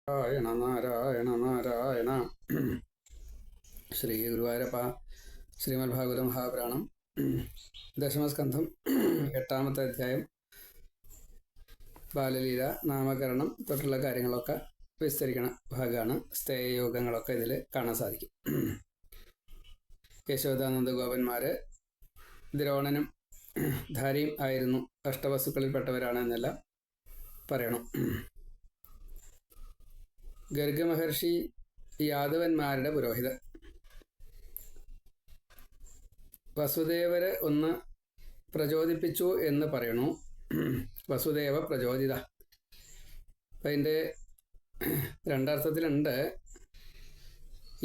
നാരായണ നാരായണ നാരായണ. ശ്രീ ഗുരുവായൂരപ്പ. ശ്രീമദ് ഭാഗവത മഹാപുരാണം ദശമസ്കന്ധം 8-ാമത്തെ അധ്യായം. ബാലലീല, നാമകരണം തൊട്ടുള്ള കാര്യങ്ങളൊക്കെ വിസ്തരിക്കണ ഭാഗമാണ്. സ്ഥേയയോഗങ്ങളൊക്കെ ഇതിൽ കാണാൻ സാധിക്കും. യശോദാനന്ദ ഗോപന്മാര് ദ്രോണനും ധാരിയും ആയിരുന്നു, അഷ്ടവസ്തുക്കളിൽപ്പെട്ടവരാണ് എന്നെല്ലാം പറയണം. ഗർഗമഹർഷി യാദവന്മാരുടെ പുരോഹിതൻ. വസുദേവര് ഒന്ന് പ്രചോദിപ്പിച്ചു എന്ന് പറയണു. വസുദേവ പ്രചോദിത. അതിൻ്റെ രണ്ടർത്ഥത്തിലുണ്ട്.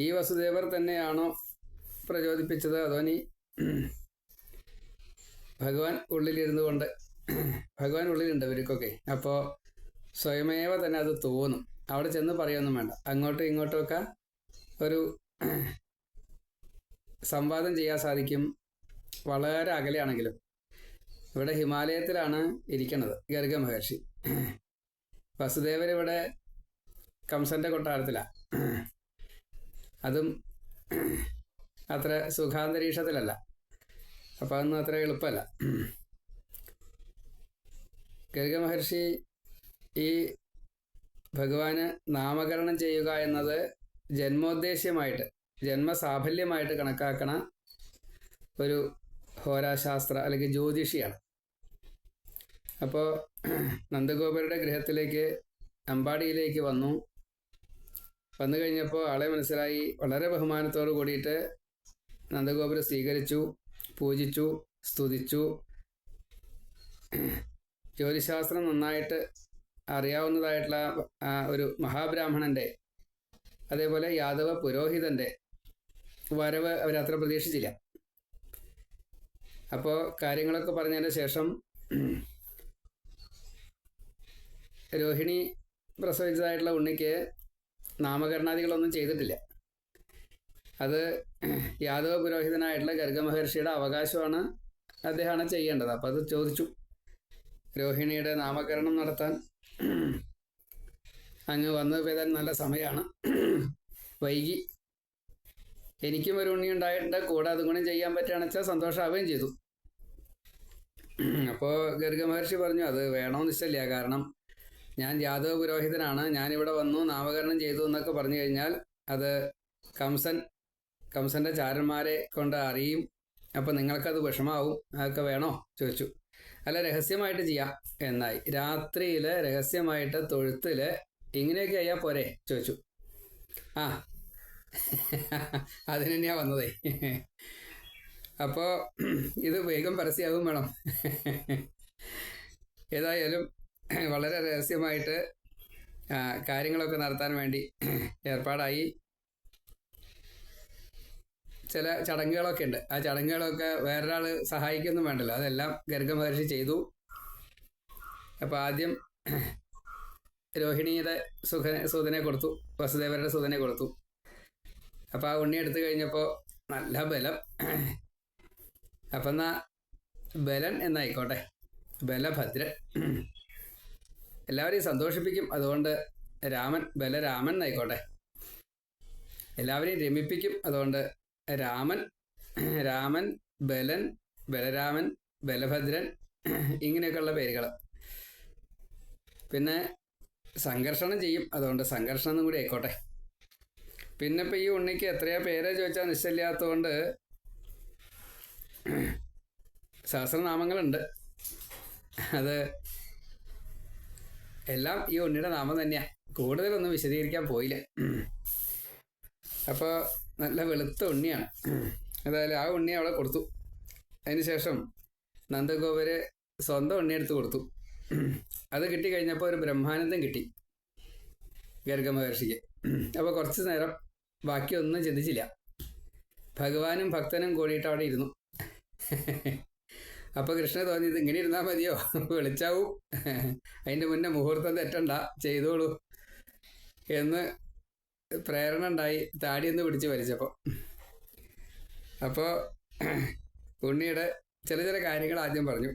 ഈ വസുദേവർ തന്നെയാണോ പ്രചോദിപ്പിച്ചത്, അതോ നീ ഭഗവാൻ ഉള്ളിലിരുന്നു കൊണ്ട്, ഭഗവാൻ ഉള്ളിലുണ്ട് ഇവർക്കൊക്കെ, അപ്പോൾ സ്വയമേവ തന്നെ അത് തോന്നും. അവിടെ ചെന്ന് പറയൊന്നും വേണ്ട. അങ്ങോട്ടും ഇങ്ങോട്ടുമൊക്കെ ഒരു സംവാദം ചെയ്യാൻ സാധിക്കും, വളരെ അകലെയാണെങ്കിലും. ഇവിടെ ഹിമാലയത്തിലാണ് ഇരിക്കുന്നത് ഗർഗ മഹർഷി. വസുദേവർ ഇവിടെ കംസന്റെ കൊട്ടാരത്തിലാണ്. അതും അത്ര സുഖാന്തരീക്ഷത്തിലല്ല. അപ്പം അതൊന്നും അത്ര എളുപ്പമല്ല. ഗർഗ മഹർഷി ഈ ഭഗവാന് നാമകരണം ചെയ്യുക എന്നത് ജന്മോദ്ദേശ്യമായിട്ട്, ജന്മസാഫല്യമായിട്ട് കണക്കാക്കണ ഒരു ഹോരാശാസ്ത്ര അല്ലെങ്കിൽ ജ്യോതിഷിയാണ്. അപ്പോൾ നന്ദഗോപരുടെ ഗൃഹത്തിലേക്ക്, അമ്പാടിയിലേക്ക് വന്നു കഴിഞ്ഞപ്പോൾ ആളെ മനസ്സിലായി. വളരെ ബഹുമാനത്തോട് കൂടിയിട്ട് നന്ദഗോപുര സ്വീകരിച്ചു, പൂജിച്ചു, സ്തുതിച്ചു. ജ്യോതിശാസ്ത്രം നന്നായിട്ട് അറിയാവുന്നതായിട്ടുള്ള ഒരു മഹാബ്രാഹ്മണൻ്റെ, അതേപോലെ യാദവ പുരോഹിതൻ്റെ വരവ് അവരത്ര പ്രതീക്ഷിച്ചില്ല. അപ്പോൾ കാര്യങ്ങളൊക്കെ പറഞ്ഞതിന് ശേഷം രോഹിണി പ്രസവിച്ചതായിട്ടുള്ള ഉണ്ണിക്ക് നാമകരണാദികളൊന്നും ചെയ്തിട്ടില്ല. അത് യാദവ പുരോഹിതനായിട്ടുള്ള ഗർഗ മഹർഷിയുടെ അവകാശമാണ്, അദ്ദേഹമാണ് ചെയ്യേണ്ടത്. അപ്പോൾ അത് ചോദിച്ചു. രോഹിണിയുടെ നാമകരണം നടത്താൻ അങ്ങ് വന്നു പോയതാൻ നല്ല സമയമാണ്, വൈകി. എനിക്കും ഒരു ഉണ്ണി ഉണ്ടായിട്ടുണ്ട്, കൂടെ അതും കൂടി ചെയ്യാൻ പറ്റുകയാണെന്ന് വെച്ചാൽ സന്തോഷമാവുകയും ചെയ്തു. അപ്പോൾ ഗർഗ മഹർഷി പറഞ്ഞു, അത് വേണമെന്ന് ഇഷ്ടമില്ല. കാരണം ഞാൻ യാദവ പുരോഹിതനാണ്, ഞാനിവിടെ വന്നു നാമകരണം ചെയ്തു എന്നൊക്കെ പറഞ്ഞു കഴിഞ്ഞാൽ അത് കംസന്റെ ചാരന്മാരെ കൊണ്ട് അറിയും. അപ്പം നിങ്ങൾക്കത് വിഷമാവും. അതൊക്കെ വേണോ ചോദിച്ചു. അല്ല, രഹസ്യമായിട്ട് ചെയ്യാം എന്നായി. രാത്രിയിൽ രഹസ്യമായിട്ട് തൊഴുത്തിൽ ഇങ്ങനെയൊക്കെ ചെയ്യാൻ പോരെ ചോദിച്ചു. ആ അതിന് തന്നെയാ വന്നതേ. അപ്പോൾ ഇത് വേഗം പരസ്യമാകും വേണം. ഏതായാലും വളരെ രഹസ്യമായിട്ട് കാര്യങ്ങളൊക്കെ നടത്താൻ വേണ്ടി ഏർപ്പാടായി. ചില ചടങ്ങുകളൊക്കെ ഉണ്ട്. ആ ചടങ്ങുകളൊക്കെ വേറൊരാൾ സഹായിക്കൊന്നും വേണ്ടല്ലോ, അതെല്ലാം ഗർഗ മഹർഷി ചെയ്തു. അപ്പോൾ ആദ്യം രോഹിണിയുടെ സൂതനെ കൊടുത്തു, വസുദേവരുടെ സൂതനെ കൊടുത്തു. അപ്പോൾ ആ ഉണ്ണി എടുത്തു കഴിഞ്ഞപ്പോൾ നല്ല ബലം. അപ്പം എന്നാ ബലൻ എന്നായിക്കോട്ടെ, ബലഭദ്രൻ. എല്ലാവരെയും സന്തോഷിപ്പിക്കും. അതുകൊണ്ട് ബലരാമൻ എന്നായിക്കോട്ടെ. എല്ലാവരെയും രമിപ്പിക്കും. അതുകൊണ്ട് രാമൻ, ബലൻ, ബലരാമൻ, ബലഭദ്രൻ, ഇങ്ങനെയൊക്കെയുള്ള പേരുകൾ. പിന്നെ സംഘർഷണം ചെയ്യും, അതുകൊണ്ട് സംഘർഷണം എന്നും കൂടി ആയിക്കോട്ടെ. പിന്നെ ഇപ്പം ഈ ഉണ്ണിക്ക് എത്രയാ പേര് ചോദിച്ചാൽ നിശ്ചയില്ലാത്തതുകൊണ്ട് സഹസ്രനാമങ്ങളുണ്ട്. അത് എല്ലാം ഈ ഉണ്ണിയുടെ നാമം തന്നെയാണ്. കൂടുതലൊന്നും വിശദീകരിക്കാൻ പോയില്ല. അപ്പോൾ നല്ല വെളുത്ത ഉണ്ണിയാണ്. അതായത് ആ ഉണ്ണി അവളെ കൊടുത്തു. അതിനുശേഷം നന്ദഗോപര് സ്വന്തം ഉണ്ണി എടുത്ത് കൊടുത്തു. അത് കിട്ടിക്കഴിഞ്ഞപ്പോൾ ഒരു ബ്രഹ്മാനന്ദം കിട്ടി ഗർഗ മഹർഷിക്ക്. അപ്പോൾ കുറച്ച് നേരം ബാക്കിയൊന്നും ചിന്തിച്ചില്ല. ഭഗവാനും ഭക്തനും കൂടിയിട്ട് അവിടെ ഇരുന്നു. അപ്പോൾ കൃഷ്ണന് തോന്നി, ഇത് ഇങ്ങനെ ഇരുന്നാൽ മതിയോ, വിളിച്ചാവും, അതിൻ്റെ മുന്നേ മുഹൂർത്തം തെറ്റണ്ട, ചെയ്തോളൂ എന്ന് പ്രേരണ ഉണ്ടായി. താടിയൊന്ന് പിടിച്ച് വലിച്ചപ്പോൾ. അപ്പോൾ ഉണ്ണിയുടെ ചില കാര്യങ്ങൾ ആദ്യം പറഞ്ഞു.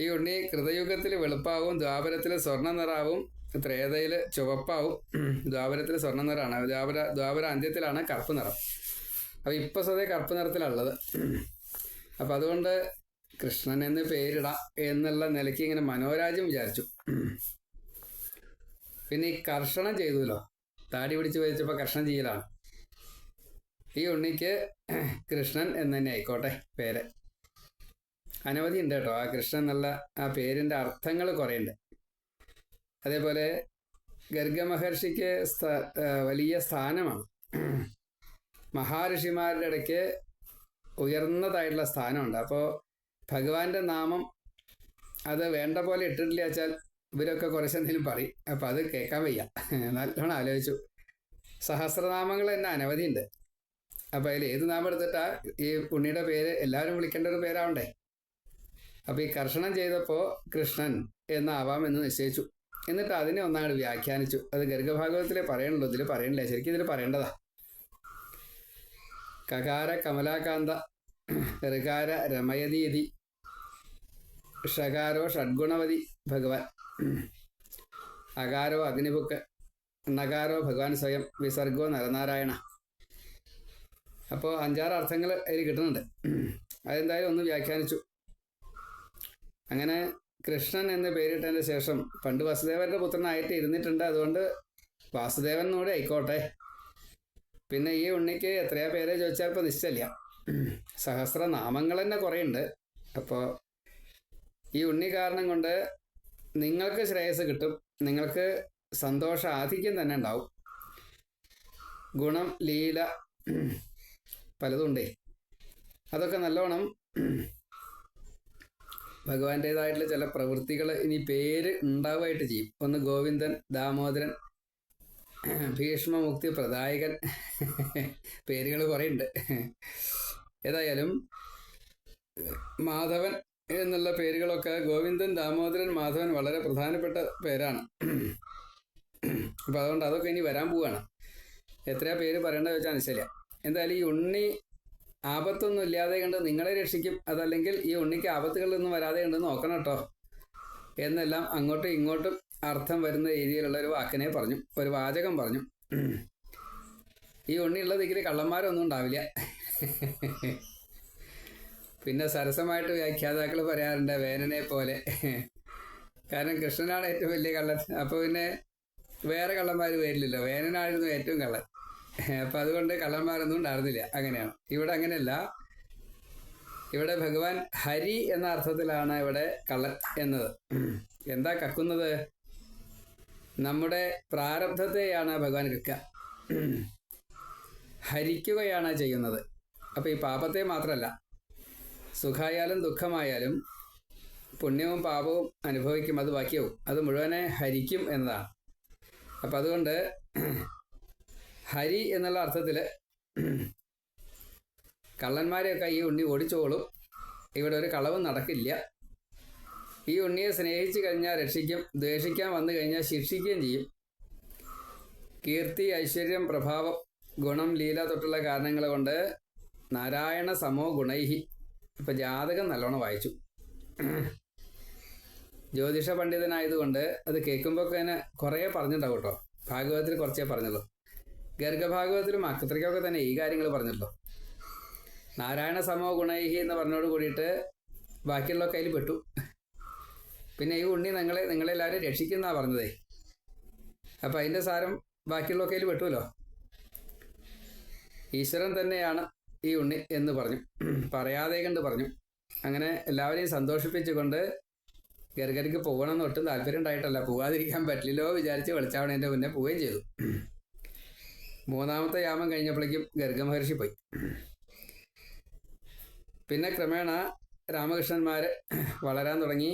ഈ ഉണ്ണി കൃതയുഗത്തിൽ വെളുപ്പാവും, ദ്വാപരത്തിൽ സ്വർണ്ണ നിറാവും, ത്രേതയിൽ ചുവപ്പാവും, ദ്വാപരത്തിൽ സ്വർണ്ണ നിറമാണ്, ദ്വാപര അന്ത്യത്തിലാണ് കറുപ്പ് നിറം. അപ്പോൾ ഇപ്പോൾ സ്വതേ കറുപ്പ് നിറത്തിലുള്ളത്. അപ്പം അതുകൊണ്ട് കൃഷ്ണൻ എന്ന് പേരിടാം എന്നുള്ള നിലയ്ക്ക് ഇങ്ങനെ മനോരാജ്യം വിചാരിച്ചു. പിന്നെ ഈ കർഷണം ചെയ്തുല്ലോ, താടി പിടിച്ച് വെച്ചപ്പോൾ കർഷണം ചെയ്യലാണ്. ഈ ഉണ്ണിക്ക് കൃഷ്ണൻ എന്ന് തന്നെ ആയിക്കോട്ടെ പേര്. അനവധി ഉണ്ട് കേട്ടോ, ആ കൃഷ്ണൻ എന്നുള്ള ആ പേരിൻ്റെ അർത്ഥങ്ങൾ കുറേ ഉണ്ട്. അതേപോലെ ഗർഗമഹർഷിക്ക് വലിയ സ്ഥാനമാണ്. മഹാഋഷിമാരുടെ ഇടയ്ക്ക് ഉയർന്നതായിട്ടുള്ള സ്ഥാനമുണ്ട്. അപ്പോൾ ഭഗവാന്റെ നാമം അത് വേണ്ട പോലെ ഇട്ടിട്ടില്ല വെച്ചാൽ ഇവരൊക്കെ കുറച്ചെന്തെങ്കിലും പറയും. അപ്പം അത് കേൾക്കാൻ വയ്യ. നല്ലോണം ആലോചിച്ചു. സഹസ്രനാമങ്ങൾ തന്നെ അനവധി ഉണ്ട്. അപ്പം അതിൽ ഏത് നാമം എടുത്തിട്ടാ ഈ ഉണ്ണിയുടെ പേര് എല്ലാവരും വിളിക്കേണ്ട ഒരു പേരാവണ്ടേ. അപ്പോൾ ഈ കർഷണം ചെയ്തപ്പോൾ കൃഷ്ണൻ എന്നാവാം എന്ന് നിശ്ചയിച്ചു. എന്നിട്ട് അതിനെ ഒന്നാണ് വ്യാഖ്യാനിച്ചു. അത് ഗർഗഭാഗവതത്തിലേ പറയണല്ലോ, ഇതിൽ പറയണില്ല. ശരിക്കും ഇതിൽ പറയേണ്ടതാ. കകാര കമലാകാന്ത ഋകാര രമയതീതി ഷകാരോ ഷഡ്ഗുണവതി ഭഗവാൻ, അകാരോ അഗ്നിപുക്ക്, നകാരോ ഭഗവാൻ സ്വയം, വിസർഗോ നരനാരായണ. അപ്പോൾ 5-6 അർത്ഥങ്ങൾ അതിൽ കിട്ടുന്നുണ്ട്. അതെന്തായാലും ഒന്ന് വ്യാഖ്യാനിച്ചു. അങ്ങനെ കൃഷ്ണൻ എന്ന് പേരിട്ടതിന് ശേഷം പണ്ട് വസുദേവന്റെ പുത്രനായിട്ട് ഇരുന്നിട്ടുണ്ട്. അതുകൊണ്ട് വാസുദേവൻ കൂടെ ആയിക്കോട്ടെ. പിന്നെ ഈ ഉണ്ണിക്ക് എത്രയാ പേരെ ചോദിച്ചാൽ ഇപ്പോൾ നിശ്ചയില്ല. സഹസ്രനാമങ്ങൾ തന്നെ കുറേ ഉണ്ട്. അപ്പോൾ ഈ ഉണ്ണി കാരണം കൊണ്ട് നിങ്ങൾക്ക് ശ്രേയസ് കിട്ടും, നിങ്ങൾക്ക് സന്തോഷ ആധിക്യം തന്നെ ഉണ്ടാവും. ഗുണം, ലീല പലതും ഉണ്ടേ. അതൊക്കെ നല്ലോണം ഭഗവാന്റേതായിട്ടുള്ള ചില പ്രവൃത്തികൾ ഇനി പേര് ഉണ്ടാവുമായിട്ട് ചെയ്യും. ഒന്ന് ഗോവിന്ദൻ, ദാമോദരൻ, ഭീഷ്മമുക്തി പ്രദായകൻ, പേരുകൾ കുറേ ഉണ്ട്. ഏതായാലും മാധവൻ എന്നുള്ള പേരുകളൊക്കെ ഗോവിന്ദൻ, ദാമോദരൻ, മാധവൻ വളരെ പ്രധാനപ്പെട്ട പേരാണ്. അപ്പം അതുകൊണ്ട് അതൊക്കെ ഇനി വരാൻ പോവുകയാണ്. എത്രയാ പേര് പറയേണ്ടത് വെച്ചാൽ നിശ്ചയില്ല. എന്തായാലും ഈ ഉണ്ണി ആപത്തൊന്നും ഇല്ലാതെ കണ്ട് നിങ്ങളെ രക്ഷിക്കും, അതല്ലെങ്കിൽ ഈ ഉണ്ണിക്ക് ആപത്തുകളൊന്നും വരാതെ കണ്ട് നോക്കണം കേട്ടോ എന്നെല്ലാം അങ്ങോട്ടും ഇങ്ങോട്ടും അർത്ഥം വരുന്ന രീതിയിലുള്ള ഒരു വാക്കിനെ പറഞ്ഞു, ഒരു വാചകം പറഞ്ഞു. ഈ ഉണ്ണിയുള്ള ദിക്കിൽ കള്ളന്മാരൊന്നും ഉണ്ടാവില്ല. പിന്നെ സരസമായിട്ട് വ്യാഖ്യാതാക്കൾ പറയാറുണ്ട് വേനനെ പോലെ. കാരണം കൃഷ്ണനാണ് ഏറ്റവും വലിയ കള്ളൻ. അപ്പോൾ പിന്നെ വേറെ കള്ളന്മാർ വരില്ലല്ലോ, വേനനായിരുന്നു ഏറ്റവും കള്ളൻ. അപ്പം അതുകൊണ്ട് കള്ളന്മാരൊന്നും ഉണ്ടായിരുന്നില്ല. അങ്ങനെയാണ്. ഇവിടെ അങ്ങനെയല്ല. ഇവിടെ ഭഗവാൻ ഹരി എന്ന അർത്ഥത്തിലാണ് ഇവിടെ കള്ളൻ എന്നത്. എന്താ കക്കുന്നത്? നമ്മുടെ പ്രാരബ്ധത്തെയാണ് ഭഗവാൻ കക്കുക, ഹരിക്കുകയാണ് ചെയ്യുന്നത്. അപ്പോൾ ഈ പാപത്തെ മാത്രമല്ല, സുഖമായാലും ദുഃഖമായാലും പുണ്യവും പാപവും അനുഭവിക്കും, അത് ബാക്കിയാവും, അത് മുഴുവനെ ഹരിക്കും എന്നതാണ്. അപ്പം അതുകൊണ്ട് ഹരി എന്നുള്ള അർത്ഥത്തിൽ കള്ളന്മാരെയൊക്കെ ഈ ഉണ്ണി ഓടിച്ചോളും. ഇവിടെ ഒരു കളവും നടക്കില്ല. ഈ ഉണ്ണിയെ സ്നേഹിച്ചു കഴിഞ്ഞാൽ രക്ഷിക്കും, ദ്വേഷിക്കാൻ വന്നു കഴിഞ്ഞാൽ ശിക്ഷിക്കുകയും ചെയ്യും. കീർത്തി, ഐശ്വര്യം, പ്രഭാവം, ഗുണം, ലീല തൊട്ടുള്ള കാരണങ്ങൾ കൊണ്ട് നാരായണ സമോ ഗുണൈഹി. ഇപ്പം ജാതകം നല്ലോണം വായിച്ചു. ജ്യോതിഷ പണ്ഡിതനായതുകൊണ്ട് അത് കേൾക്കുമ്പോൾ തന്നെ കുറേ പറഞ്ഞിട്ടുണ്ടാവും കേട്ടോ. ഭാഗവതത്തിൽ കുറച്ചേ പറഞ്ഞുള്ളൂ. ഗർഗഭാഗവത്തിലും അക്കത്രിക്കൊക്കെ തന്നെ ഈ കാര്യങ്ങൾ പറഞ്ഞല്ലോ. നാരായണ സമോ ഗുണൈഹി എന്ന് പറഞ്ഞോട് കൂടിയിട്ട് ബാക്കിയുള്ളതൊക്കെ അതിൽ പെട്ടു. പിന്നെ ഈ ഉണ്ണി നിങ്ങളെല്ലാവരും രക്ഷിക്കുന്നതാണ് പറഞ്ഞതേ. അപ്പം അതിൻ്റെ സാരം ബാക്കിയുള്ളതൊക്കെ അതിൽ പെട്ടുമല്ലോ. ഈശ്വരൻ തന്നെയാണ് ഈ ഉണ്ണി എന്ന് പറഞ്ഞു, പറയാതെ കണ്ട് പറഞ്ഞു. അങ്ങനെ എല്ലാവരെയും സന്തോഷിപ്പിച്ചുകൊണ്ട് ഗർഗർക്ക് പോകണമെന്ന് ഒട്ടും താല്പര്യം ഉണ്ടായിട്ടല്ല, പോകാതിരിക്കാൻ പറ്റില്ലല്ലോ വിചാരിച്ച് വെളിച്ചാവണേൻ്റെ മുന്നേ പോവുകയും ചെയ്തു. 3-ാമത്തെ യാമം കഴിഞ്ഞപ്പോഴേക്കും ഗർഗമഹർഷി പോയി. പിന്നെ ക്രമേണ രാമകൃഷ്ണന്മാർ വളരാൻ തുടങ്ങി,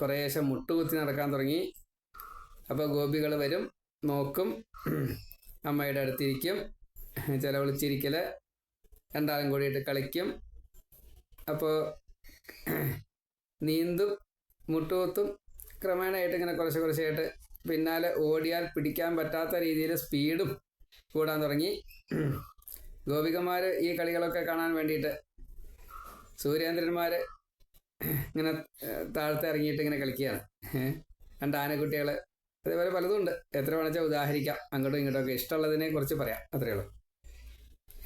കുറേശ്ശെ മുട്ടുകുത്തി നടക്കാൻ തുടങ്ങി. അപ്പോൾ ഗോപികൾ വരും, നോക്കും, അമ്മയുടെ അടുത്തിരിക്കും, ചില വിളിച്ചിരിക്കൽ, രണ്ടാളും കൂടിയിട്ട് കളിക്കും. അപ്പോൾ നീന്തും മുട്ടുകുത്തും. ക്രമേണയായിട്ട് ഇങ്ങനെ കുറച്ചായിട്ട് പിന്നാലെ ഓടിയാൽ പിടിക്കാൻ പറ്റാത്ത രീതിയിൽ സ്പീഡും കൂടാൻ തുടങ്ങി. ഗോപികമാർ ഈ കളികളൊക്കെ കാണാൻ വേണ്ടിയിട്ട് സൂര്യേന്ദ്രന്മാർ ഇങ്ങനെ താഴത്തെ ഇറങ്ങിയിട്ട് ഇങ്ങനെ കളിക്കുകയാണ്. 2 ആനക്കുട്ടികൾ അതേപോലെ പലതും ഉണ്ട്. എത്ര വേണമെച്ചാൽ ഉദാഹരിക്കാം, അങ്ങോട്ടും ഇങ്ങോട്ടും ഒക്കെ ഇഷ്ടമുള്ളതിനെ കുറിച്ച് പറയാം, അത്രയേ ഉള്ളൂ.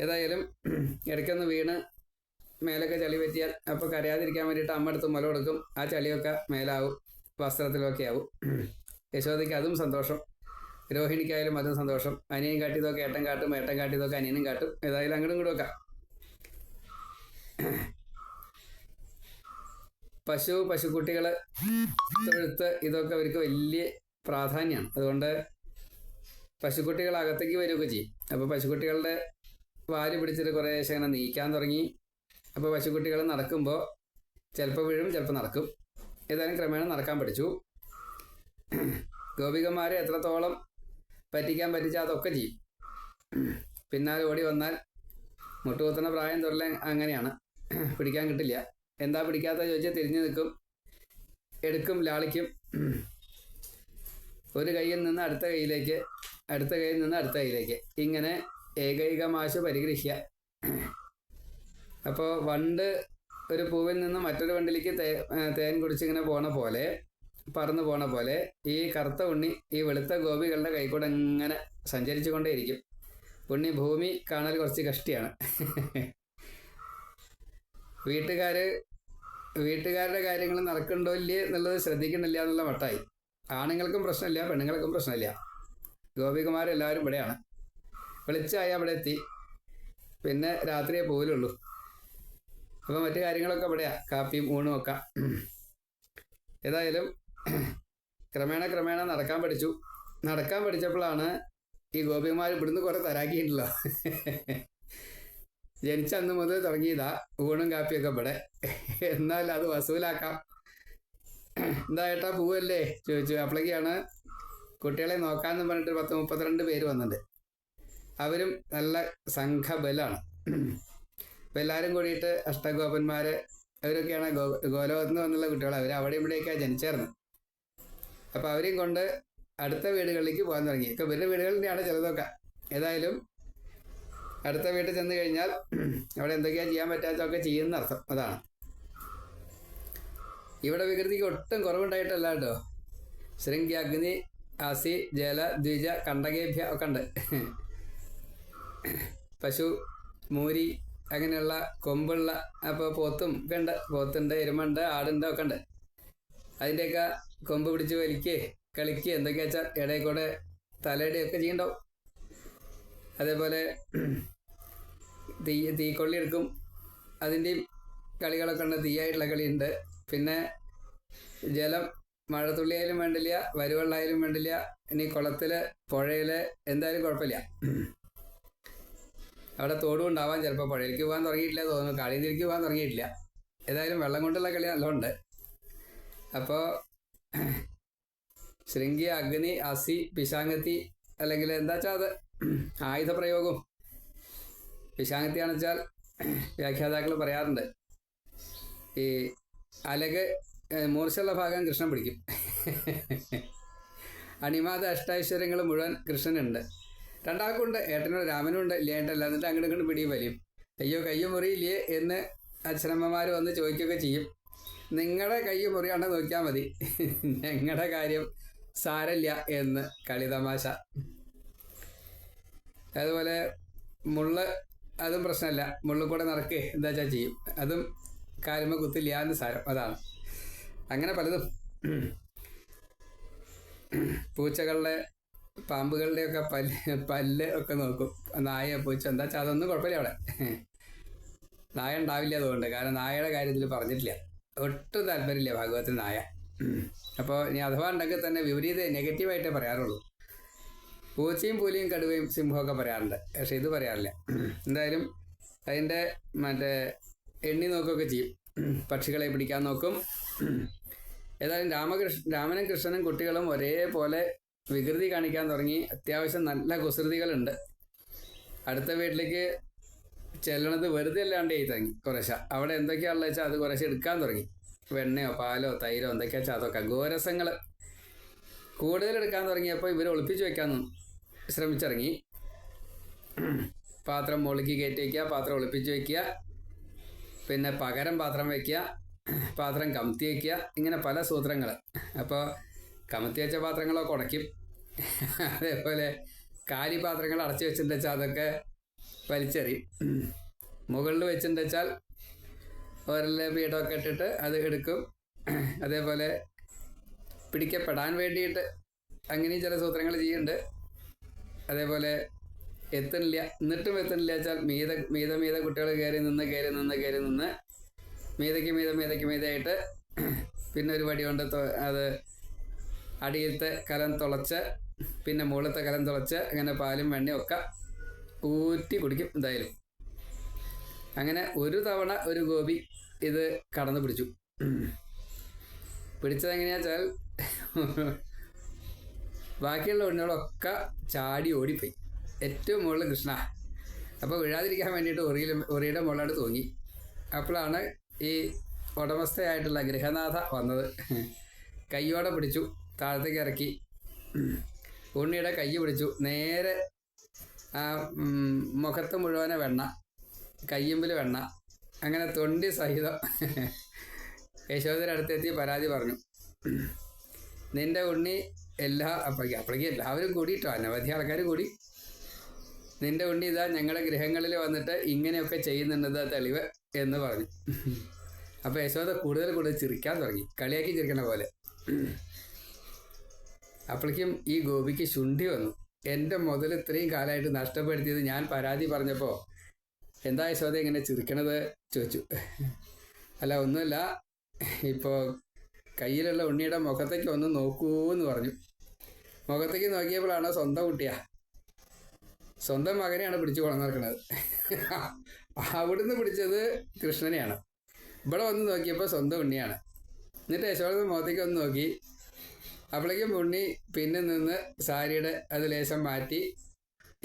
ഏതായാലും ഇടയ്ക്കൊന്ന് വീണ് മേലൊക്കെ ചളി പറ്റിയാൽ അപ്പോൾ കരയാതിരിക്കാൻ വേണ്ടിയിട്ട് അമ്മ അടുത്ത് മുല കൊടുക്കും. ആ ചളിയൊക്കെ മേലാവും, വസ്ത്രത്തിലൊക്കെ ആവും. യശോദയ്ക്ക് അതും സന്തോഷം, രോഹിണിക്കായാലും അതും സന്തോഷം. അനിയൻ കാട്ടിയതൊക്കെ ഏട്ടൻ കാട്ടും, ഏട്ടൻ കാട്ടിയതൊക്കെ അനിയനും കാട്ടും. ഏതായാലും അങ്ങോട്ടും ഇങ്ങോട്ടും ഒക്കെ. പശുക്കുട്ടികൾ, തൊഴുത്ത്, ഇതൊക്കെ അവർക്ക് വലിയ പ്രാധാന്യമാണ്. അതുകൊണ്ട് പശുക്കുട്ടികൾ അകത്തേക്ക് വരികയൊക്കെ ചെയ്യും. അപ്പോൾ പശുക്കുട്ടികളുടെ വാല് പിടിച്ചിട്ട് കുറേ അങ്ങനെ നീക്കാൻ തുടങ്ങി. അപ്പോൾ പശുക്കുട്ടികൾ നടക്കുമ്പോൾ ചിലപ്പോൾ വീഴും, ചിലപ്പോൾ നടക്കും. ഏതായാലും ക്രമേണ നടക്കാൻ പഠിച്ചു. ഗോപികന്മാരെ എത്രത്തോളം പറ്റിക്കാൻ പറ്റിച്ചാൽ അതൊക്കെ ചെയ്യും. പിന്നാലെ ഓടി വന്നാൽ മുട്ടുകുത്തുന്ന പ്രായം തൊഴിലെ അങ്ങനെയാണ്, പിടിക്കാൻ കിട്ടില്ല. എന്താ പിടിക്കാത്ത ചോദിച്ചാൽ തിരിഞ്ഞു നിൽക്കും, എടുക്കും, ലാളിക്കും. ഒരു കയ്യിൽ നിന്ന് അടുത്ത കൈയിലേക്ക്, അടുത്ത കയ്യിൽ നിന്ന് അടുത്ത കൈയിലേക്ക്, ഇങ്ങനെ ഏകൈകമാശു പരിഗ്രഹ്യ. അപ്പോൾ വണ്ട് ഒരു പൂവിൽ നിന്ന് മറ്റൊരു വണ്ടിലേക്ക് തേൻ കുടിച്ചിങ്ങനെ പോണ പോലെ, പറന്നു പോണ പോലെ ഈ കറുത്ത ഉണ്ണി ഈ വെളുത്ത ഗോപികളുടെ കൈക്കൂടെ ഇങ്ങനെ സഞ്ചരിച്ചു കൊണ്ടേയിരിക്കും. ഉണ്ണി ഭൂമി കാണാൻ കുറച്ച് കഷ്ടിയാണ്. വീട്ടുകാരുടെ കാര്യങ്ങൾ നടക്കണ്ടോ ഇല്ലേ എന്നുള്ളത് ശ്രദ്ധിക്കണില്ല എന്നുള്ള മട്ടായി. ആണുങ്ങൾക്കും പ്രശ്നമില്ല, പെണ്ണുങ്ങൾക്കും പ്രശ്നമില്ല. ഗോപികമാരെല്ലാവരും ഇവിടെയാണ്. വെളിച്ചമായി അവിടെ എത്തി, പിന്നെ രാത്രിയെ പോലുള്ളൂ. അപ്പോൾ മറ്റു കാര്യങ്ങളൊക്കെ ഇവിടെയാണ്, കാപ്പിയും ഊണും ഒക്കെ. ഏതായാലും ക്രമേണ നടക്കാൻ പഠിച്ചു. നടക്കാൻ പഠിച്ചപ്പോഴാണ് ഈ ഗോപികമാർ ഇവിടുന്ന് കുറേ തരാക്കിയിട്ടുണ്ടല്ലോ. ജനിച്ച അന്ന് മുതൽ തുടങ്ങിയതാ ഊണും കാപ്പിയൊക്കെ ഇവിടെ. എന്നാൽ അത് വസൂലാക്കാം. എന്താ ഏട്ടാ പോവല്ലേ ചോദിച്ചു. അപ്പോഴേക്കാണ് കുട്ടികളെ നോക്കാമെന്ന് പറഞ്ഞിട്ട് 32 പേര് വന്നിട്ടുണ്ട്. അവരും നല്ല സംഘബലാണ്. അപ്പം എല്ലാവരും കൂടിയിട്ട് അഷ്ടഗോപന്മാർ അവരൊക്കെയാണ് ഗോലോകത്ത് നിന്ന് വന്നുള്ള കുട്ടികൾ. അവർ അവിടെ ഇവിടെയൊക്കെയാണ് ജനിച്ചേർന്ന്. അപ്പോൾ അവരെയും കൊണ്ട് അടുത്ത വീടുകളിലേക്ക് പോകാൻ തുടങ്ങി. ഒക്കെ ഇവരുടെ വീടുകളിൽ തന്നെയാണ് ചിലതൊക്കെ. ഏതായാലും അടുത്ത വീട്ടിൽ ചെന്ന് കഴിഞ്ഞാൽ അവിടെ എന്തൊക്കെയാണ് ചെയ്യാൻ പറ്റാത്തതൊക്കെ ചെയ്യുന്ന അർത്ഥം. അതാണ് ഇവിടെ വികൃതിക്ക് ഒട്ടും കുറവുണ്ടായിട്ടല്ല കേട്ടോ. ശൃംഗി, അഗ്നി, അസി, ജല, ദ്വിജ, കണ്ടകേഭ്യ ഒക്കെ ഉണ്ട്. പശു, മൂരി, അങ്ങനെയുള്ള കൊമ്പുള്ള, അപ്പോൾ പോത്തും ഒക്കെ ഉണ്ട്. പോത്തുണ്ട്, എരുമുണ്ട്, ആടുണ്ട്, ഒക്കെ ഉണ്ട്. അതിൻ്റെയൊക്കെ കൊമ്പ് പിടിച്ച് വലിക്കുക, കളിക്കുക, എന്തൊക്കെയാ വെച്ചാൽ ഇടയിൽ കൂടെ തലയുടെയൊക്കെ ചെയ്യണ്ടാവും. അതേപോലെ തീക്കൊള്ളി എടുക്കും, അതിൻ്റെയും കളികളൊക്കെ ഉണ്ട്. തീയായിട്ടുള്ള കളിയുണ്ട്. പിന്നെ ജലം, മഴത്തുള്ളിയായാലും വേണ്ടില്ല, വരുവെള്ളമായാലും വേണ്ടില്ല, ഇനി കുളത്തിൽ, പുഴയിൽ, എന്തായാലും കുഴപ്പമില്ല. അവിടെ തോടും ഉണ്ടാവാൻ, ചിലപ്പോൾ പുഴയിലേക്ക് പോകാൻ തുടങ്ങിയിട്ടില്ല തോന്നുന്നു, കാളിന്തിരിക്ക് പോകാൻ തുടങ്ങിയിട്ടില്ല. ഏതായാലും വെള്ളം കൊണ്ടുള്ള കളി നല്ലോണ്ട്. അപ്പോൾ ശൃംഗി, അഗ്നി, അസി, പിശാങ്കത്തി, അല്ലെങ്കിൽ എന്താ വെച്ചാൽ അത് ആയുധ പ്രയോഗവും. പിശാങ്കത്തിയാണെന്ന് വെച്ചാൽ വ്യാഖ്യാതാക്കൾ പറയാറുണ്ട്, ഈ അലക് മൂർച്ചയുള്ള ഭാഗം കൃഷ്ണൻ പിടിക്കും. അണിമാത അഷ്ടൈശ്വര്യങ്ങൾ മുഴുവൻ കൃഷ്ണനുണ്ട്. രണ്ടാൾക്കുണ്ട്, ഏട്ടനും രാമനും ഉണ്ട്. ഇല്ലേട്ടല്ല, എന്നിട്ട് അങ്ങോട്ട് ഇങ്ങോട്ട് പിടിയും വലിയും. അയ്യോ കയ്യ് മുറിയില്ലേ എന്ന് അച്ഛനമ്മമാർ വന്ന് ചോദിക്കുകയൊക്കെ ചെയ്യും. നിങ്ങളുടെ കയ്യ് മുറിയാണ്ട് നോക്കിയാൽ മതി, ഞങ്ങളുടെ കാര്യം സാരല്ല എന്ന് കളിതമാശ. അതുപോലെ മുള്ള്, അതും പ്രശ്നമല്ല, മുള്ളിൽ കൂടെ നടക്കേ എന്താ വെച്ചാൽ ചെയ്യും. അതും കാലുമ കുത്തില്ല എന്ന് സാരം. അതാണ് അങ്ങനെ പലതും. പൂച്ചകളുടെ, പാമ്പുകളുടെയൊക്കെ പല്ല് ഒക്കെ നോക്കും. നായ, പൂച്ച, എന്താ വെച്ചാൽ അതൊന്നും കുഴപ്പമില്ല അവിടെ. നായ ഉണ്ടാവില്ല അതുകൊണ്ട്, കാരണം നായയുടെ കാര്യത്തിൽ പറഞ്ഞിട്ടില്ല. ഒട്ടും താല്പര്യമില്ല ഭാഗവത്തിൽ നായ. അപ്പോൾ ഇനി അഥവാ ഉണ്ടെങ്കിൽ തന്നെ വിപരീത നെഗറ്റീവായിട്ടേ പറയാറുള്ളൂ. പൂച്ചയും പുലിയും കടുവയും സിംഹമൊക്കെ പറയാറുണ്ട്, പക്ഷെ ഇത് പറയാറില്ല. എന്തായാലും അതിൻ്റെ മറ്റേ എണ്ണി നോക്കുകയൊക്കെ ചെയ്യും, പക്ഷികളെ പിടിക്കാൻ നോക്കും. ഏതായാലും രാമനും കൃഷ്ണനും കുട്ടികളും ഒരേപോലെ വികൃതി കാണിക്കാൻ തുടങ്ങി. അത്യാവശ്യം നല്ല കുസൃതികളുണ്ട്. അടുത്ത വീട്ടിലേക്ക് ചെല്ലണത് വെറുതെ അല്ലാണ്ട് ചെയ്ത് തുടങ്ങി കുറേശ്ശെ. അവിടെ എന്തൊക്കെയാണെന്ന് വെച്ചാൽ അത് കുറേശ്ശെ എടുക്കാൻ തുടങ്ങി. വെണ്ണയോ പാലോ തൈരോ എന്തൊക്കെയാ വെച്ചാൽ അതൊക്കെ ഗോരസങ്ങൾ കൂടുതൽ എടുക്കാൻ തുടങ്ങിയപ്പോൾ ഇവർ ഒളിപ്പിച്ച് വെക്കാൻ ശ്രമിച്ചിറങ്ങി. പാത്രം മുകളിലേക്ക് കയറ്റി വയ്ക്കുക, പാത്രം ഒളിപ്പിച്ച് വയ്ക്കുക, പിന്നെ പകരം പാത്രം വയ്ക്കുക, പാത്രം കമത്തി വയ്ക്കുക, ഇങ്ങനെ പല സൂത്രങ്ങൾ. അപ്പോൾ കമത്തി വെച്ച പാത്രങ്ങളൊക്കെ ഉടയ്ക്കും. അതേപോലെ കാലി പാത്രങ്ങൾ അടച്ചു വെച്ചിട്ട് വെച്ചാൽ അതൊക്കെ വലിച്ചെറിയും. മുകളിൽ വെച്ചിട്ട് വെച്ചാൽ ഓരോ പീഠമൊക്കെ ഇട്ടിട്ട് അത് എടുക്കും. അതേപോലെ പിടിക്കപ്പെടാൻ വേണ്ടിയിട്ട് അങ്ങനെയും ചില സൂത്രങ്ങൾ ചെയ്യുന്നുണ്ട്. അതേപോലെ എത്തുന്നില്ല, എന്നിട്ടും എത്തുന്നില്ല വെച്ചാൽ മീത കുട്ടികൾ കയറി നിന്ന് മീതയ്ക്ക് മീതയായിട്ട് പിന്നെ ഒരു വടി കൊണ്ട് അത് അടിയിലത്തെ കലം തുളച്ച് പിന്നെ മുകളിലത്തെ കലം തുളച്ച് അങ്ങനെ പാലും വെണ്ണയും ഒക്കെ ഊറ്റി കുടിക്കും. എന്തായാലും അങ്ങനെ ഒരു തവണ ഒരു ഗോപി ഇത് കടന്നു പിടിച്ചു. പിടിച്ചതെങ്ങനെയാ വെച്ചാൽ ബാക്കിയുള്ള ഉണ്ണികളൊക്കെ ചാടി ഓടിപ്പോയി. ഏറ്റവും മുകളിൽ കൃഷ്ണ. അപ്പോൾ വീഴാതിരിക്കാൻ വേണ്ടിയിട്ട് ഉറിയുടെ മുകളിലോട്ട് തൂങ്ങി. അപ്പോഴാണ് ഈ ഉടമസ്ഥയായിട്ടുള്ള ഗൃഹനാഥ വന്നത്. കയ്യോടെ പിടിച്ചു, താഴത്തേക്ക് ഇറക്കി. ഉണ്ണിയുടെ കൈ പിടിച്ചു. നേരെ ആ മുഖത്ത് മുഴുവനെ വെണ്ണ, കയ്യുമ്പിൽ വെണ്ണ, അങ്ങനെ തൊണ്ടി സഹിതം യശോദയുടെ അടുത്തെത്തി പരാതി പറഞ്ഞു. നിന്റെ ഉണ്ണി അപ്പോഴേക്കും എല്ലാവരും കൂടിയിട്ടോ, അനവധി ആൾക്കാർ കൂടി. നിന്റെ ഉണ്ണി ഇതാ ഞങ്ങളുടെ ഗൃഹങ്ങളിൽ വന്നിട്ട് ഇങ്ങനെയൊക്കെ ചെയ്യുന്നുണ്ട് തെളിവ് എന്ന് പറഞ്ഞു. അപ്പോൾ യശോദ കൂടുതൽ ചിരിക്കാൻ തുടങ്ങി, കളിയാക്കി ചിരിക്കണ പോലെ. അപ്പോഴേക്കും ഈ ഗോപിക്ക് ശുണ്ഠി വന്നു. എൻ്റെ മുതൽ ഇത്രയും കാലമായിട്ട് നഷ്ടപ്പെടുത്തിയത് ഞാൻ പരാതി പറഞ്ഞപ്പോൾ എന്താ യശോദ ഇങ്ങനെ ചിരിക്കണത് ചോദിച്ചു. അല്ല ഒന്നുമില്ല, ഇപ്പോൾ കയ്യിലുള്ള ഉണ്ണിയുടെ മുഖത്തേക്ക് ഒന്ന് നോക്കൂ എന്ന് പറഞ്ഞു. മുഖത്തേക്ക് നോക്കിയപ്പോഴാണ് സ്വന്തം കുട്ടിയാ, സ്വന്തം മകനെയാണ് പിടിച്ചു കൊണ്ടുനടക്കുന്നത്. അവിടുന്ന് പിടിച്ചത് കൃഷ്ണനെയാണ്. ഇവിടെ വന്ന് നോക്കിയപ്പോൾ സ്വന്തം ഉണ്ണിയാണ്. എന്നിട്ട് യശോദ മുഖത്തേക്ക് ഒന്ന് നോക്കി. അപ്പോഴേക്കും ഉണ്ണി പിന്നെ നിന്ന് സാരിയുടെ അത് ലേശം മാറ്റി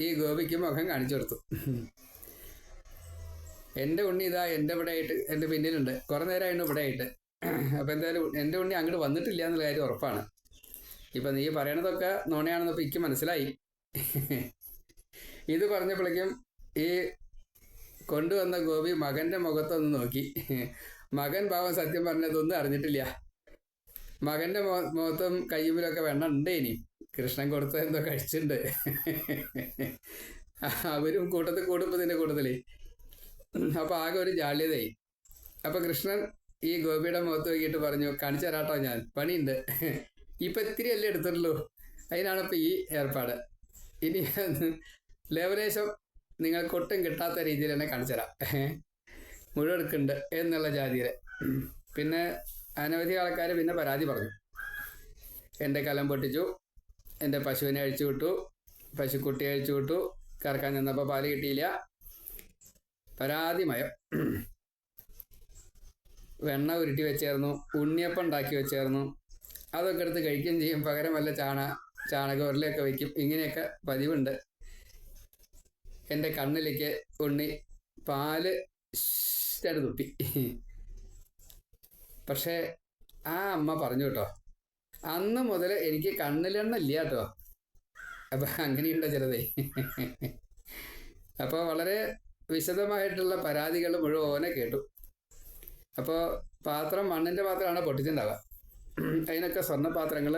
ഈ ഗോപിക്ക് മുഖം കാണിച്ചു കൊടുത്തു. എൻ്റെ ഉണ്ണി ഇതാ എൻ്റെ ഇവിടെ ആയിട്ട് എൻ്റെ പിന്നിലുണ്ട്, കുറേ നേരമായിരുന്നു ഇവിടെ ആയിട്ട്. അപ്പം എന്തായാലും എൻ്റെ ഉണ്ണി അങ്ങോട്ട് വന്നിട്ടില്ല എന്നുള്ള കാര്യം ഉറപ്പാണ്. ഇപ്പം നീ പറയണതൊക്കെ നുണയാണെന്നപ്പോൾ എനിക്ക് മനസ്സിലായി. ഇത് പറഞ്ഞപ്പോഴേക്കും ഈ കൊണ്ടുവന്ന ഗോപി മകൻ്റെ മുഖത്തൊന്ന് നോക്കി. മകൻ പാവം സത്യം പറഞ്ഞതൊന്നും അറിഞ്ഞിട്ടില്ല. മകൻ്റെ മുഖത്തും കയ്യുമ്പിലൊക്കെ വെണ്ണ ഉണ്ട്. ഇനി കൃഷ്ണൻ കൊടുത്ത എന്തോ കഴിച്ചിട്ടുണ്ട്. അവരും കൂട്ടത്തിൽ കൂടുമ്പോൾ ഇതിൻ്റെ കൂട്ടത്തിൽ അപ്പോൾ ആകെ ഒരു ജാള്യതയായി. അപ്പോൾ കൃഷ്ണൻ ഈ ഗോപിയുടെ മുഖത്ത് നോക്കിയിട്ട് പറഞ്ഞു, കാണിച്ചു തരാട്ടോ, ഞാൻ പണിയുണ്ട്, ഇപ്പം ഇത്തിരി അല്ലേ എടുത്തിട്ടുള്ളൂ, അതിനാണ് ഇപ്പോൾ ഈ ഏർപ്പാട്. ഇനി ലേവലേശം നിങ്ങൾക്കൊട്ടും കിട്ടാത്ത രീതിയിൽ തന്നെ കാണിച്ചു തരാം, മുഴുവൻ എടുക്കുന്നുണ്ട് എന്നുള്ള ജാതിയിൽ. പിന്നെ അനവധി ആൾക്കാർ പിന്നെ പരാതി പറഞ്ഞു. എൻ്റെ കലം പൊട്ടിച്ചു, എൻ്റെ പശുവിനെ അഴിച്ചു വിട്ടു, പശുക്കുട്ടിയെ അഴിച്ചു വിട്ടു, കറക്കാൻ ചെന്നപ്പോൾ പാല് കിട്ടിയില്ല. പരാതിമയം. വെണ്ണ ഉരുട്ടി വെച്ചായിരുന്നു, ഉണ്ണിയപ്പം ഉണ്ടാക്കി വെച്ചായിരുന്നു, അതൊക്കെ എടുത്ത് കഴിക്കുകയും ചെയ്യും. പകരം വല്ല ചാണകവരിലൊക്കെ വയ്ക്കും. ഇങ്ങനെയൊക്കെ പതിവുണ്ട്. എൻ്റെ കണ്ണിലേക്ക് ഉണ്ണി പാല് തുപ്പി. പക്ഷേ ആ അമ്മ പറഞ്ഞു കേട്ടോ, അന്ന് മുതൽ എനിക്ക് കണ്ണിലെണ്ണ ഇല്ല കേട്ടോ. അപ്പം അങ്ങനെയുണ്ടോ ചിലതേ. അപ്പോൾ വളരെ വിശദമായിട്ടുള്ള പരാതികൾ മുഴുവനെ കേട്ടു. അപ്പോൾ പാത്രം മണ്ണിൻ്റെ പാത്രമാണ് പൊട്ടിച്ചിട്ടുണ്ടാവുക. അതിനൊക്കെ സ്വർണ്ണപാത്രങ്ങൾ